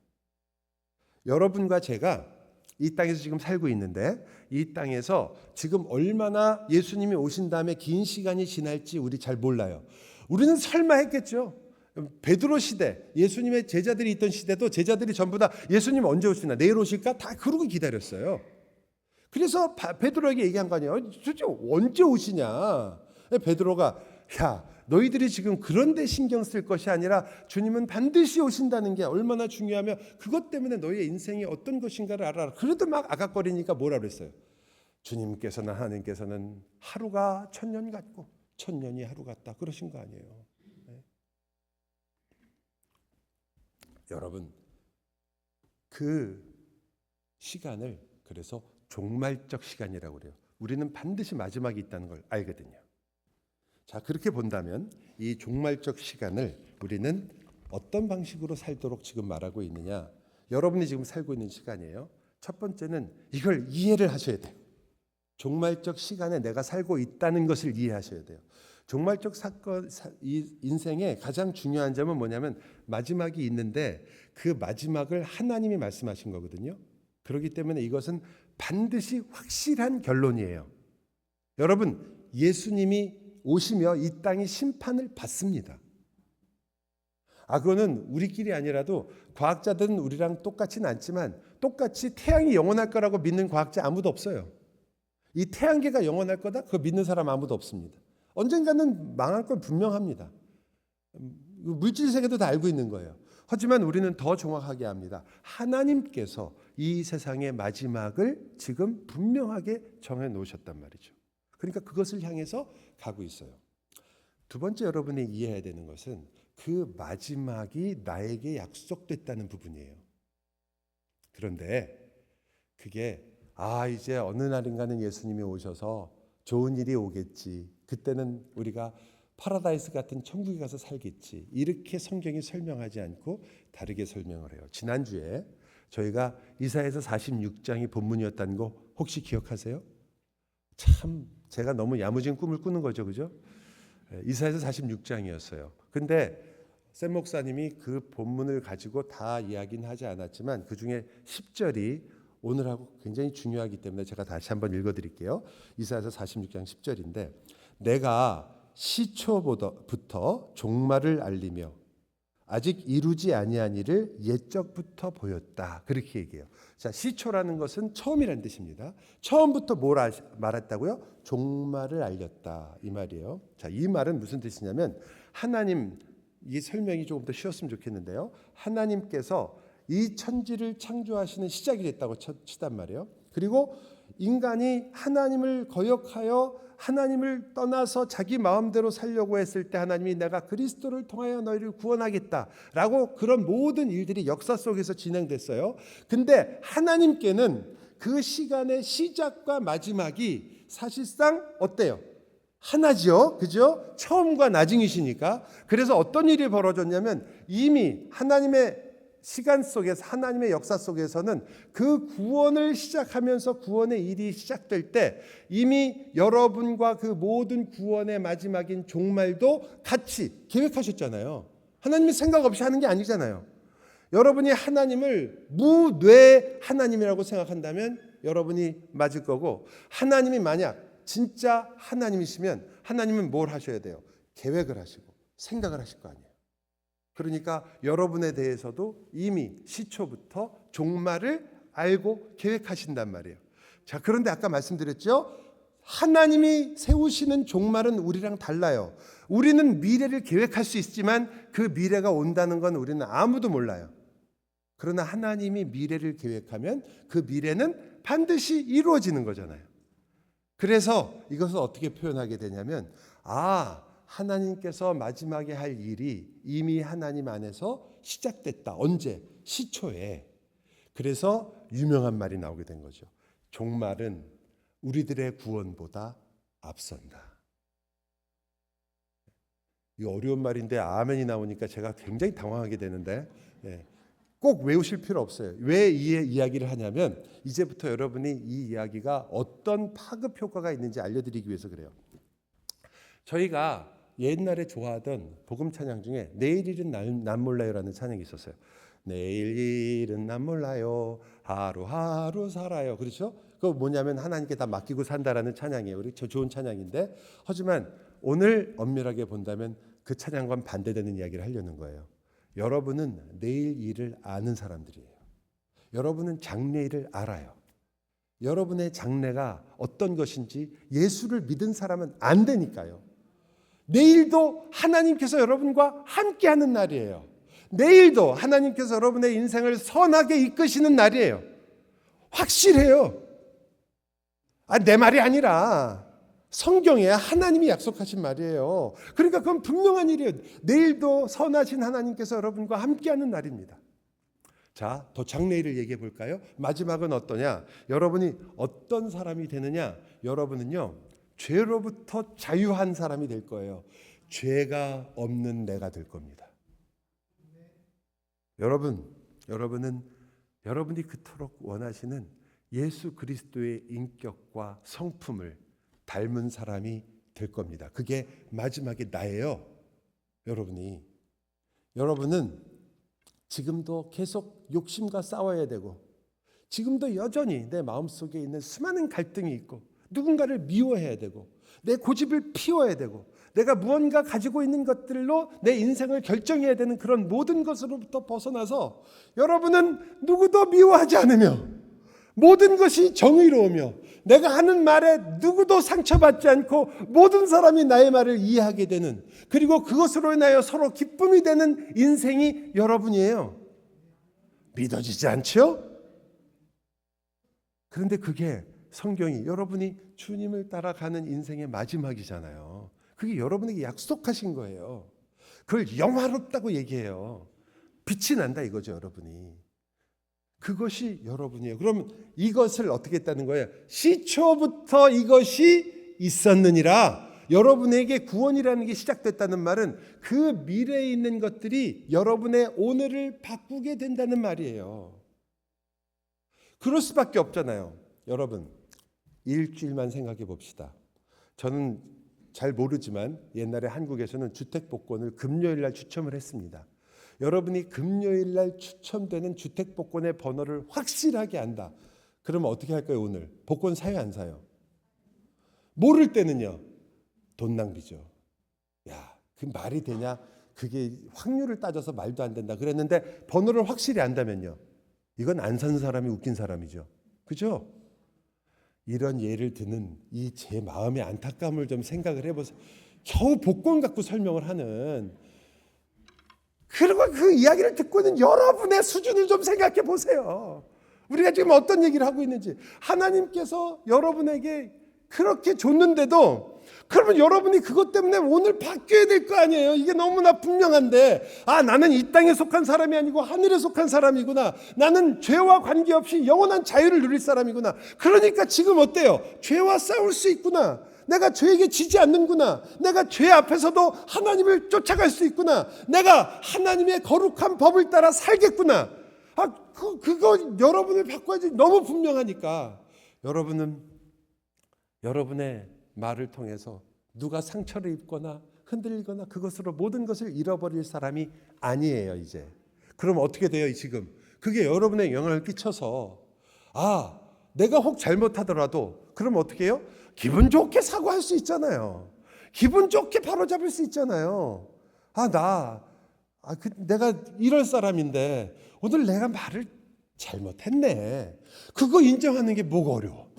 여러분과 제가 이 땅에서 지금 살고 있는데 이 땅에서 지금 얼마나 예수님이 오신 다음에 긴 시간이 지날지 우리 잘 몰라요. 우리는 설마 했겠죠. 베드로 시대, 예수님의 제자들이 있던 시대도 제자들이 전부 다 예수님 언제 오시나, 내일 오실까, 다 그러고 기다렸어요. 그래서 베드로에게 얘기한 거 아니에요. 도대체 언제 오시냐. 베드로가, 야, 너희들이 지금 그런 데 신경 쓸 것이 아니라 주님은 반드시 오신다는 게 얼마나 중요하며 그것 때문에 너희의 인생이 어떤 것인가를 알아라. 그래도 막 아각거리니까 뭐라 그랬어요? 주님께서는, 하나님께서는 하루가 1000년 같고 1000년이 하루 같다, 그러신 거 아니에요. 네. 여러분, 그 시간을 그래서 종말적 시간이라고 그래요. 우리는 반드시 마지막이 있다는 걸 알거든요. 자, 그렇게 본다면 이 종말적 시간을 우리는 어떤 방식으로 살도록 지금 말하고 있느냐. 여러분이 지금 살고 있는 시간이에요. 첫 번째는 이걸 이해를 하셔야 돼요. 종말적 시간에 내가 살고 있다는 것을 이해하셔야 돼요. 종말적 사건, 이 인생의 가장 중요한 점은 뭐냐면 마지막이 있는데 그 마지막을 하나님이 말씀하신 거거든요. 그렇기 때문에 이것은 반드시 확실한 결론이에요. 여러분, 예수님이 오시며 이 땅이 심판을 받습니다. 그거는 우리끼리 아니라도 과학자들은 우리랑 똑같지는 않지만 똑같이 태양이 영원할 거라고 믿는 과학자 아무도 없어요. 이 태양계가 영원할 거다, 그거 믿는 사람 아무도 없습니다. 언젠가는 망할 건 분명합니다. 물질 세계도 다 알고 있는 거예요. 하지만 우리는 더 정확하게 합니다. 하나님께서 이 세상의 마지막을 지금 분명하게 정해 놓으셨단 말이죠. 그러니까 그것을 향해서 가고 있어요. 두 번째 여러분이 이해해야 되는 것은 그 마지막이 나에게 약속됐다는 부분이에요. 그런데 그게 이제 어느 날인가는 예수님이 오셔서 좋은 일이 오겠지, 그때는 우리가 파라다이스 같은 천국에 가서 살겠지, 이렇게 성경이 설명하지 않고 다르게 설명을 해요. 지난주에 저희가 이사야서 46장이 본문이었다는 거 혹시 기억하세요? 참 제가 너무 야무진 꿈을 꾸는 거죠, 그죠? 이사야서 46장이었어요. 근데 샘 목사님이 그 본문을 가지고 다 이야기는 하지 않았지만 그 중에 10절이 오늘하고 굉장히 중요하기 때문에 제가 다시 한번 읽어드릴게요. 이사야서 46장 10절인데, 내가 시초부터 종말을 알리며 아직 이루지 아니한 일을 옛적부터 보였다, 그렇게 얘기해요. 자, 시초라는 것은 처음이라는 뜻입니다. 처음부터 뭘 말했다고요? 종말을 알렸다, 이 말이에요. 자, 이 말은 무슨 뜻이냐면 하나님 이 설명이 조금 더 쉬웠으면 좋겠는데요. 하나님께서 이 천지를 창조하시는 시작이 됐다고 치단 말이에요. 그리고 인간이 하나님을 거역하여 하나님을 떠나서 자기 마음대로 살려고 했을 때 하나님이 내가 그리스도를 통하여 너희를 구원하겠다라고 그런 모든 일들이 역사 속에서 진행됐어요. 근데 하나님께는 그 시간의 시작과 마지막이 사실상 어때요? 하나죠. 그죠? 처음과 나중이시니까. 그래서 어떤 일이 벌어졌냐면 이미 하나님의 시간 속에서 하나님의 역사 속에서는 그 구원을 시작하면서 구원의 일이 시작될 때 이미 여러분과 그 모든 구원의 마지막인 종말도 같이 계획하셨잖아요. 하나님이 생각 없이 하는 게 아니잖아요. 여러분이 하나님을 무뇌 하나님이라고 생각한다면 여러분이 맞을 거고, 하나님이 만약 진짜 하나님이시면 하나님은 뭘 하셔야 돼요? 계획을 하시고 생각을 하실 거 아니에요. 그러니까 여러분에 대해서도 이미 시초부터 종말을 알고 계획하신단 말이에요. 자, 그런데 아까 말씀드렸죠? 하나님이 세우시는 종말은 우리랑 달라요. 우리는 미래를 계획할 수 있지만 그 미래가 온다는 건 우리는 아무도 몰라요. 그러나 하나님이 미래를 계획하면 그 미래는 반드시 이루어지는 거잖아요. 그래서 이것을 어떻게 표현하게 되냐면, 하나님께서 마지막에 할 일이 이미 하나님 안에서 시작됐다. 언제? 시초에. 그래서 유명한 말이 나오게 된 거죠. 종말은 우리들의 구원보다 앞선다. 이 어려운 말인데 아멘이 나오니까 제가 굉장히 당황하게 되는데, 꼭 외우실 필요 없어요. 왜 이 이야기를 하냐면 이제부터 여러분이 이 이야기가 어떤 파급 효과가 있는지 알려드리기 위해서 그래요. 저희가 옛날에 좋아하던 복음 찬양 중에 내일 일은 난 몰라요라는 찬양이 있었어요. 내일 일은 난 몰라요, 하루하루 살아요. 그렇죠? 그거 뭐냐면 하나님께 다 맡기고 산다라는 찬양이에요. 우리 좋은 찬양인데, 하지만 오늘 엄밀하게 본다면 그 찬양과는 반대되는 이야기를 하려는 거예요. 여러분은 내일 일을 아는 사람들이에요. 여러분은 장래일을 알아요. 여러분의 장래가 어떤 것인지 예수를 믿은 사람은 안 되니까요. 내일도 하나님께서 여러분과 함께하는 날이에요. 내일도 하나님께서 여러분의 인생을 선하게 이끄시는 날이에요. 확실해요. 내 말이 아니라 성경에 하나님이 약속하신 말이에요. 그러니까 그건 분명한 일이에요. 내일도 선하신 하나님께서 여러분과 함께하는 날입니다. 자, 더 장래일을 얘기해 볼까요? 마지막은 어떠냐? 여러분이 어떤 사람이 되느냐? 여러분은요, 죄로부터 자유한 사람이 될 거예요. 죄가 없는 내가 될 겁니다. 여러분은 여러분이 그토록 원하시는 예수 그리스도의 인격과 성품을 닮은 사람이 될 겁니다. 그게 마지막에 나예요. 여러분은 지금도 계속 욕심과 싸워야 되고, 지금도 여전히 내 마음속에 있는 수많은 갈등이 있고, 누군가를 미워해야 되고, 내 고집을 피워야 되고, 내가 무언가 가지고 있는 것들로 내 인생을 결정해야 되는 그런 모든 것으로부터 벗어나서 여러분은 누구도 미워하지 않으며 모든 것이 정의로우며 내가 하는 말에 누구도 상처받지 않고 모든 사람이 나의 말을 이해하게 되는, 그리고 그것으로 인하여 서로 기쁨이 되는 인생이 여러분이에요. 믿어지지 않죠? 그런데 그게 성경이 여러분이 주님을 따라가는 인생의 마지막이잖아요. 그게 여러분에게 약속하신 거예요. 그걸 영화롭다고 얘기해요. 빛이 난다 이거죠, 여러분이. 그것이 여러분이에요. 그럼 이것을 어떻게 했다는 거예요? 시초부터 이것이 있었느니라. 여러분에게 구원이라는 게 시작됐다는 말은 그 미래에 있는 것들이 여러분의 오늘을 바꾸게 된다는 말이에요. 그럴 수밖에 없잖아요. 여러분, 일주일만 생각해 봅시다. 저는 잘 모르지만 옛날에 한국에서는 주택복권을 금요일날 추첨을 했습니다. 여러분이 금요일날 추첨되는 주택복권의 번호를 확실하게 안다. 그러면 어떻게 할까요? 오늘 복권 사요 안 사요? 모를 때는요, 돈 낭비죠. 그 말이 되냐? 그게 확률을 따져서 말도 안 된다 그랬는데 번호를 확실히 안다면요, 이건 안 산 사람이 웃긴 사람이죠. 그죠? 이런 예를 드는 이 제 마음의 안타까움을 좀 생각을 해보세요. 겨우 복권 갖고 설명을 하는, 그리고 그 이야기를 듣고 있는 여러분의 수준을 좀 생각해 보세요. 우리가 지금 어떤 얘기를 하고 있는지. 하나님께서 여러분에게 그렇게 줬는데도 그러면 여러분이 그것 때문에 오늘 바뀌어야 될 거 아니에요. 이게 너무나 분명한데, 나는 이 땅에 속한 사람이 아니고 하늘에 속한 사람이구나. 나는 죄와 관계없이 영원한 자유를 누릴 사람이구나. 그러니까 지금 어때요? 죄와 싸울 수 있구나. 내가 죄에게 지지 않는구나. 내가 죄 앞에서도 하나님을 쫓아갈 수 있구나. 내가 하나님의 거룩한 법을 따라 살겠구나. 그거 여러분을 바꿔야지. 너무 분명하니까. 여러분은 여러분의 말을 통해서 누가 상처를 입거나 흔들리거나 그것으로 모든 것을 잃어버릴 사람이 아니에요, 이제. 그럼 어떻게 돼요, 지금? 그게 여러분의 영향을 끼쳐서 내가 혹 잘못하더라도 그럼 어떻게 해요? 기분 좋게 사과할 수 있잖아요. 기분 좋게 바로잡을 수 있잖아요. 내가 이럴 사람인데 오늘 내가 말을 잘못했네. 그거 인정하는 게 뭐가 어려워?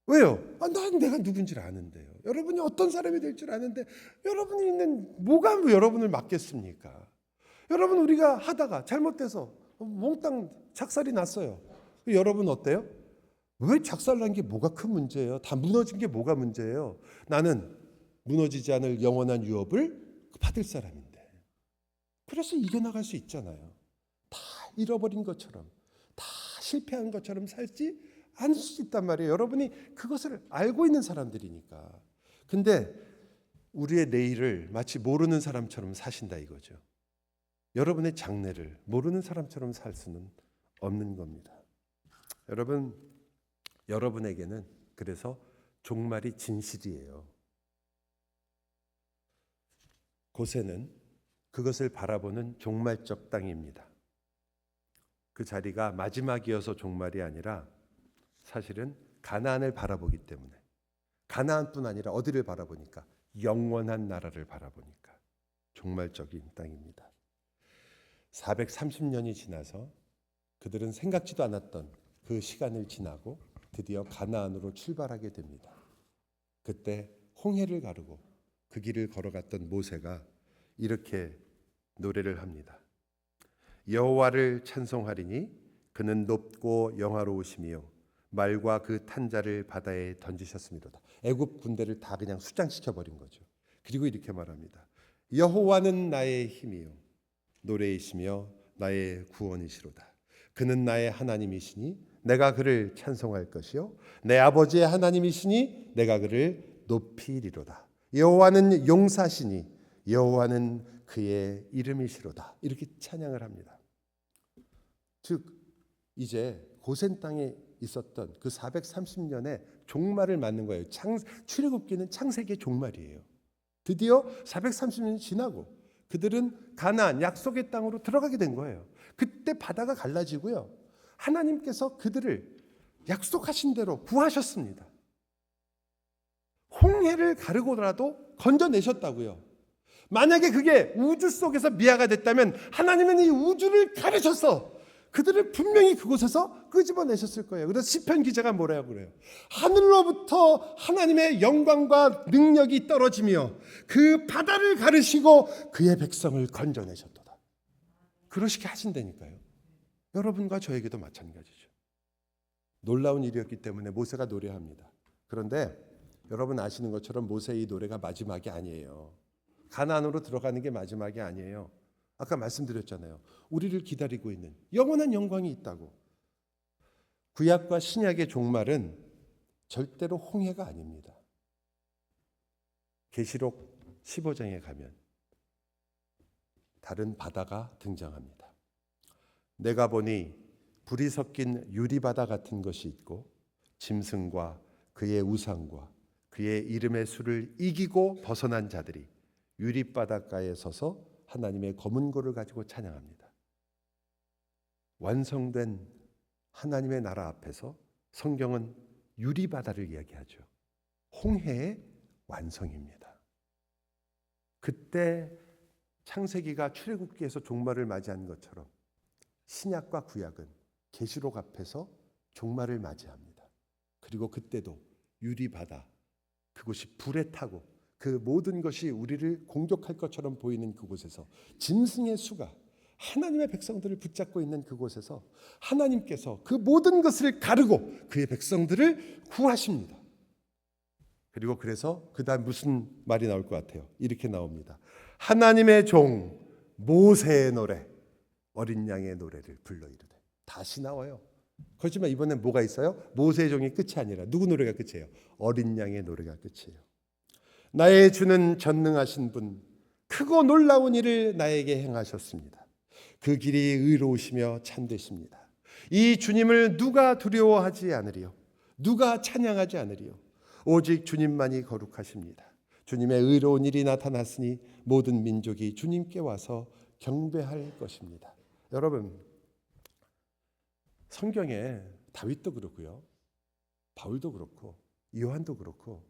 왜요? 난 내가 누군지 아는데요. 여러분이 어떤 사람이 될 줄 아는데 여러분이 있는 뭐가 여러분을 막겠습니까? 여러분, 우리가 하다가 잘못돼서 몽땅 작살이 났어요. 여러분 어때요? 왜 작살난 게 뭐가 큰 문제예요? 다 무너진 게 뭐가 문제예요? 나는 무너지지 않을 영원한 유업을 받을 사람인데. 그래서 이겨나갈 수 있잖아요. 다 잃어버린 것처럼, 다 실패한 것처럼 살지 않을 수 있단 말이에요. 여러분이 그것을 알고 있는 사람들이니까. 근데 우리의 내일을 마치 모르는 사람처럼 사신다 이거죠. 여러분의 장래를 모르는 사람처럼 살 수는 없는 겁니다. 여러분, 여러분에게는 그래서 종말이 진실이에요. 고센은 그것을 바라보는 종말적 땅입니다. 그 자리가 마지막이어서 종말이 아니라 사실은 가나안을 바라보기 때문에, 가나안뿐 아니라 어디를 바라보니까 영원한 나라를 바라보니까 종말적인 땅입니다. 430년이 지나서 그들은 생각지도 않았던 그 시간을 지나고 드디어 가나안으로 출발하게 됩니다. 그때 홍해를 가르고 그 길을 걸어갔던 모세가 이렇게 노래를 합니다. 여호와를 찬송하리니 그는 높고 영화로우시며 말과 그 탄자를 바다에 던지셨습니다. 애굽 군대를 다 그냥 수장시켜 버린 거죠. 그리고 이렇게 말합니다. 여호와는 나의 힘이요 노래이시며 나의 구원이시로다. 그는 나의 하나님이시니 내가 그를 찬송할 것이요 내 아버지의 하나님이시니 내가 그를 높이리로다. 여호와는 용사시니 여호와는 그의 이름이시로다. 이렇게 찬양을 합니다. 즉 이제 고센 땅에 있었던 그 430년의 종말을 맞는 거예요. 출애굽기는 창세기의 종말이에요. 드디어 430년이 지나고 그들은 가나안 약속의 땅으로 들어가게 된 거예요. 그때 바다가 갈라지고요. 하나님께서 그들을 약속하신 대로 구하셨습니다. 홍해를 가르고라도 건져내셨다고요. 만약에 그게 우주 속에서 미아가 됐다면 하나님은 이 우주를 가르셔서 그들을 분명히 그곳에서 끄집어내셨을 거예요. 그래서 시편 기자가 뭐라고 그래요? 하늘로부터 하나님의 영광과 능력이 떨어지며 그 바다를 가르시고 그의 백성을 건져내셨도다. 그러시게 하신다니까요. 여러분과 저에게도 마찬가지죠. 놀라운 일이었기 때문에 모세가 노래합니다. 그런데 여러분 아시는 것처럼 모세의 이 노래가 마지막이 아니에요. 가나안으로 들어가는 게 마지막이 아니에요. 아까 말씀드렸잖아요. 우리를 기다리고 있는 영원한 영광이 있다고. 구약과 신약의 종말은 절대로 홍해가 아닙니다. 계시록 15장에 가면 다른 바다가 등장합니다. 내가 보니 불이 섞인 유리바다 같은 것이 있고 짐승과 그의 우상과 그의 이름의 수를 이기고 벗어난 자들이 유리바닷가에 서서 하나님의 검은 고를 가지고 찬양합니다. 완성된 하나님의 나라 앞에서 성경은 유리바다를 이야기하죠. 홍해의 완성입니다. 그때 창세기가 출애굽기에서 종말을 맞이한 것처럼 신약과 구약은 계시록 앞에서 종말을 맞이합니다. 그리고 그때도 유리바다, 그곳이 불에 타고 그 모든 것이 우리를 공격할 것처럼 보이는 그곳에서 짐승의 수가 하나님의 백성들을 붙잡고 있는 그곳에서 하나님께서 그 모든 것을 가르고 그의 백성들을 구하십니다. 그리고 그래서 그 다음 무슨 말이 나올 것 같아요? 이렇게 나옵니다. 하나님의 종 모세의 노래, 어린 양의 노래를 불러 이르되. 다시 나와요. 그렇지만 이번엔 뭐가 있어요? 모세의 종이 끝이 아니라 누구 노래가 끝이에요? 어린 양의 노래가 끝이에요. 나의 주는 전능하신 분, 크고 놀라운 일을 나에게 행하셨습니다. 그 길이 의로우시며 참되십니다. 이 주님을 누가 두려워하지 않으리요? 누가 찬양하지 않으리요? 오직 주님만이 거룩하십니다. 주님의 의로운 일이 나타났으니 모든 민족이 주님께 와서 경배할 것입니다. 여러분, 성경에 다윗도 그렇고요, 바울도 그렇고 요한도 그렇고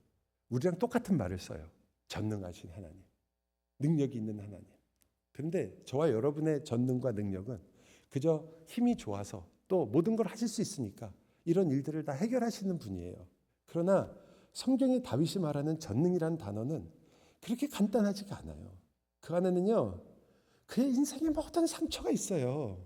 우리랑 똑같은 말을 써요. 전능하신 하나님, 능력이 있는 하나님. 그런데 저와 여러분의 전능과 능력은 그저 힘이 좋아서 또 모든 걸 하실 수 있으니까 이런 일들을 다 해결하시는 분이에요. 그러나 성경에 다윗이 말하는 전능이라는 단어는 그렇게 간단하지가 않아요. 그 안에는요, 그의 인생에 모든 상처가 있어요.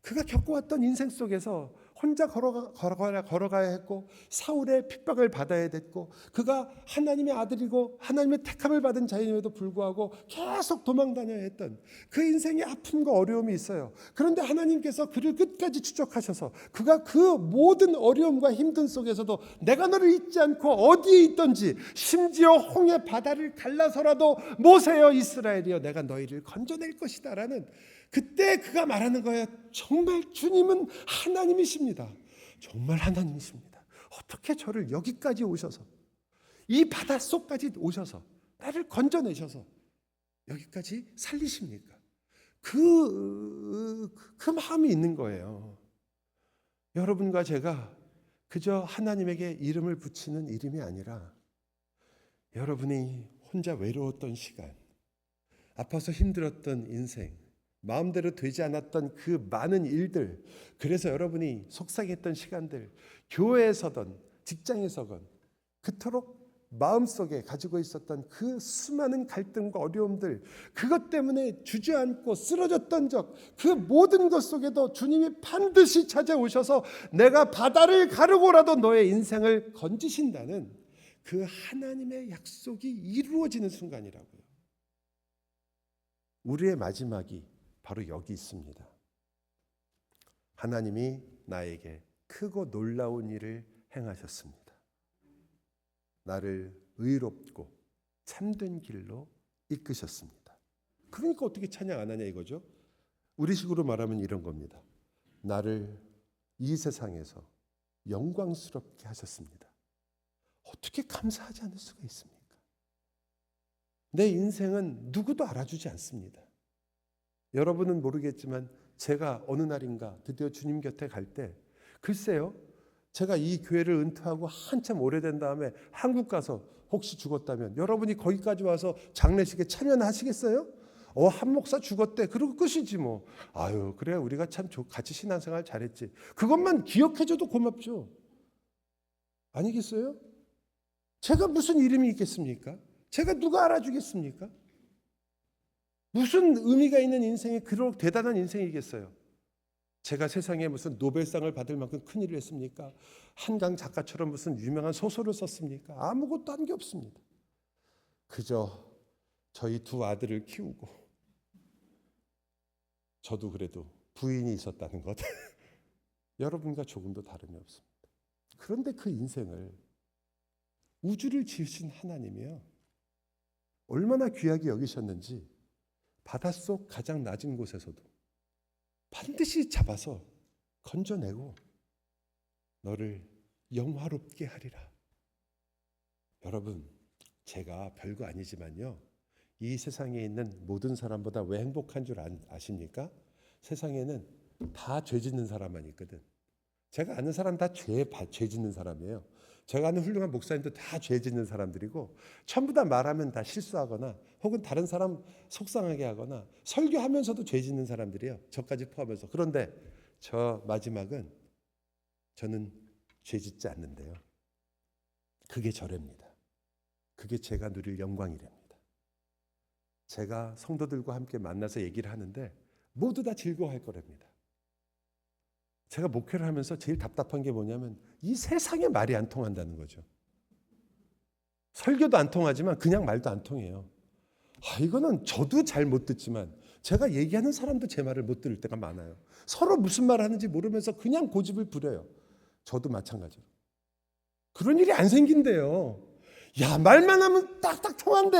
그가 겪어왔던 인생 속에서 혼자 걸어가야 했고 사울의 핍박을 받아야 됐고 그가 하나님의 아들이고 하나님의 택함을 받은 자임에도 불구하고 계속 도망다녀야 했던 그 인생의 아픔과 어려움이 있어요. 그런데 하나님께서 그를 끝까지 추적하셔서 그가 그 모든 어려움과 힘든 속에서도 내가 너를 잊지 않고 어디에 있든지 심지어 홍해 바다를 갈라서라도 모세여 이스라엘이여 내가 너희를 건져낼 것이다 라는, 그때 그가 말하는 거예요. 정말 주님은 하나님이십니다. 정말 하나님이십니다. 어떻게 저를 여기까지 오셔서 이 바닷속까지 오셔서 나를 건져내셔서 여기까지 살리십니까? 그 마음이 있는 거예요. 여러분과 제가 그저 하나님에게 이름을 붙이는 이름이 아니라 여러분이 혼자 외로웠던 시간, 아파서 힘들었던 인생, 마음대로 되지 않았던 그 많은 일들, 그래서 여러분이 속상했던 시간들, 교회에서든 직장에서든 그토록 마음속에 가지고 있었던 그 수많은 갈등과 어려움들, 그것 때문에 주저앉고 쓰러졌던 적, 그 모든 것 속에도 주님이 반드시 찾아오셔서 내가 바다를 가르고라도 너의 인생을 건지신다는 그 하나님의 약속이 이루어지는 순간이라고요. 우리의 마지막이 바로 여기 있습니다. 하나님이 나에게 크고 놀라운 일을 행하셨습니다. 나를 의롭고 참된 길로 이끄셨습니다. 그러니까 어떻게 찬양 안 하냐 이거죠. 우리식으로 말하면 이런 겁니다. 나를 이 세상에서 영광스럽게 하셨습니다. 어떻게 감사하지 않을 수가 있습니까? 내 인생은 누구도 알아주지 않습니다. 여러분은 모르겠지만 제가 어느 날인가 드디어 주님 곁에 갈 때, 글쎄요, 제가 이 교회를 은퇴하고 한참 오래된 다음에 한국 가서 혹시 죽었다면 여러분이 거기까지 와서 장례식에 참여하시겠어요? 한 목사 죽었대. 그러고 끝이지 뭐. 아유, 그래 우리가 참 같이 신앙생활 잘했지. 그것만 기억해줘도 고맙죠. 아니겠어요? 제가 무슨 이름이 있겠습니까? 제가 누가 알아주겠습니까? 무슨 의미가 있는 인생이 그렇게 대단한 인생이겠어요? 제가 세상에 무슨 노벨상을 받을 만큼 큰일을 했습니까? 한강 작가처럼 무슨 유명한 소설을 썼습니까? 아무것도 한 게 없습니다. 그저 저희 두 아들을 키우고, 저도 그래도 부인이 있었다는 것 여러분과 조금도 다름이 없습니다. 그런데 그 인생을, 우주를 지으신 하나님이요, 얼마나 귀하게 여기셨는지 바닷속 가장 낮은 곳에서도 반드시 잡아서 건져내고 너를 영화롭게 하리라. 여러분, 제가 별거 아니지만요, 이 세상에 있는 모든 사람보다 왜 행복한 줄 아십니까? 세상에는 다 죄 짓는 사람만 있거든. 제가 아는 사람 다 죄 짓는 사람이에요. 제가 아는 훌륭한 목사님도 다 죄 짓는 사람들이고, 전부 다 말하면 다 실수하거나 혹은 다른 사람 속상하게 하거나 설교하면서도 죄 짓는 사람들이에요. 저까지 포함해서. 그런데 저 마지막은 저는 죄 짓지 않는데요. 그게 저랍니다. 그게 제가 누릴 영광이랍니다. 제가 성도들과 함께 만나서 얘기를 하는데 모두 다 즐거워할 거랍니다. 제가 목회를 하면서 제일 답답한 게 뭐냐면 이 세상에 말이 안 통한다는 거죠. 설교도 안 통하지만 그냥 말도 안 통해요. 이거는 저도 잘 못 듣지만 제가 얘기하는 사람도 제 말을 못 들을 때가 많아요. 서로 무슨 말 하는지 모르면서 그냥 고집을 부려요. 저도 마찬가지로. 그런 일이 안 생긴대요. 야, 말만 하면 딱딱 통한대.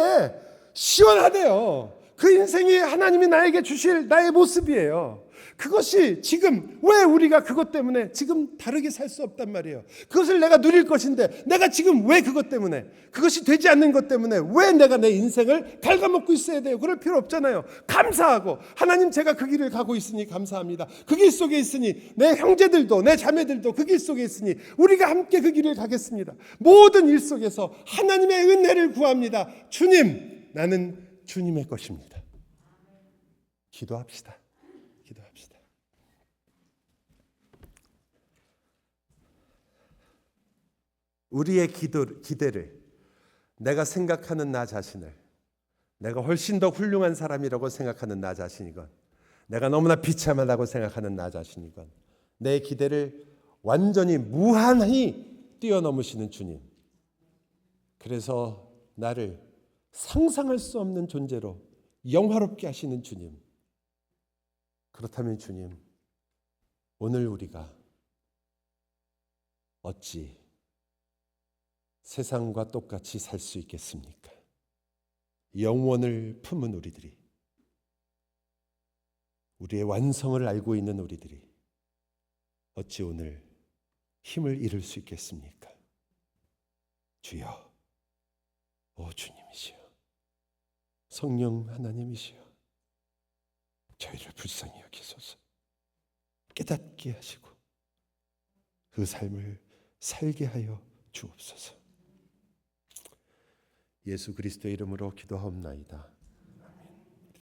시원하대요. 그 인생이 하나님이 나에게 주실 나의 모습이에요. 그것이 지금 왜 우리가 그것 때문에 지금 다르게 살 수 없단 말이에요. 그것을 내가 누릴 것인데 내가 지금 왜 그것 때문에 그것이 되지 않는 것 때문에 왜 내가 내 인생을 갉아먹고 있어야 돼요? 그럴 필요 없잖아요. 감사하고 하나님 제가 그 길을 가고 있으니 감사합니다. 그 길 속에 있으니 내 형제들도 내 자매들도 그 길 속에 있으니 우리가 함께 그 길을 가겠습니다. 모든 일 속에서 하나님의 은혜를 구합니다. 주님, 나는 주님의 것입니다. 기도합시다. 기도합시다. 우리의 기대를 내가 생각하는 나 자신을 내가 훨씬 더 훌륭한 사람이라고 생각하는 나 자신이건 내가 너무나 비참하다고 생각하는 나 자신이건 내 기대를 완전히 무한히 뛰어넘으시는 주님, 그래서 나를 상상할 수 없는 존재로 영화롭게 하시는 주님, 그렇다면 주님, 오늘 우리가 어찌 세상과 똑같이 살 수 있겠습니까? 영원을 품은 우리들이, 우리의 완성을 알고 있는 우리들이 어찌 오늘 힘을 잃을 수 있겠습니까? 주여, 오 주님이시여, 성령 하나님이시여, 저희를 불쌍히 여기소서. 깨닫게 하시고 그 삶을 살게 하여 주옵소서. 예수 그리스도의 이름으로 기도하옵나이다.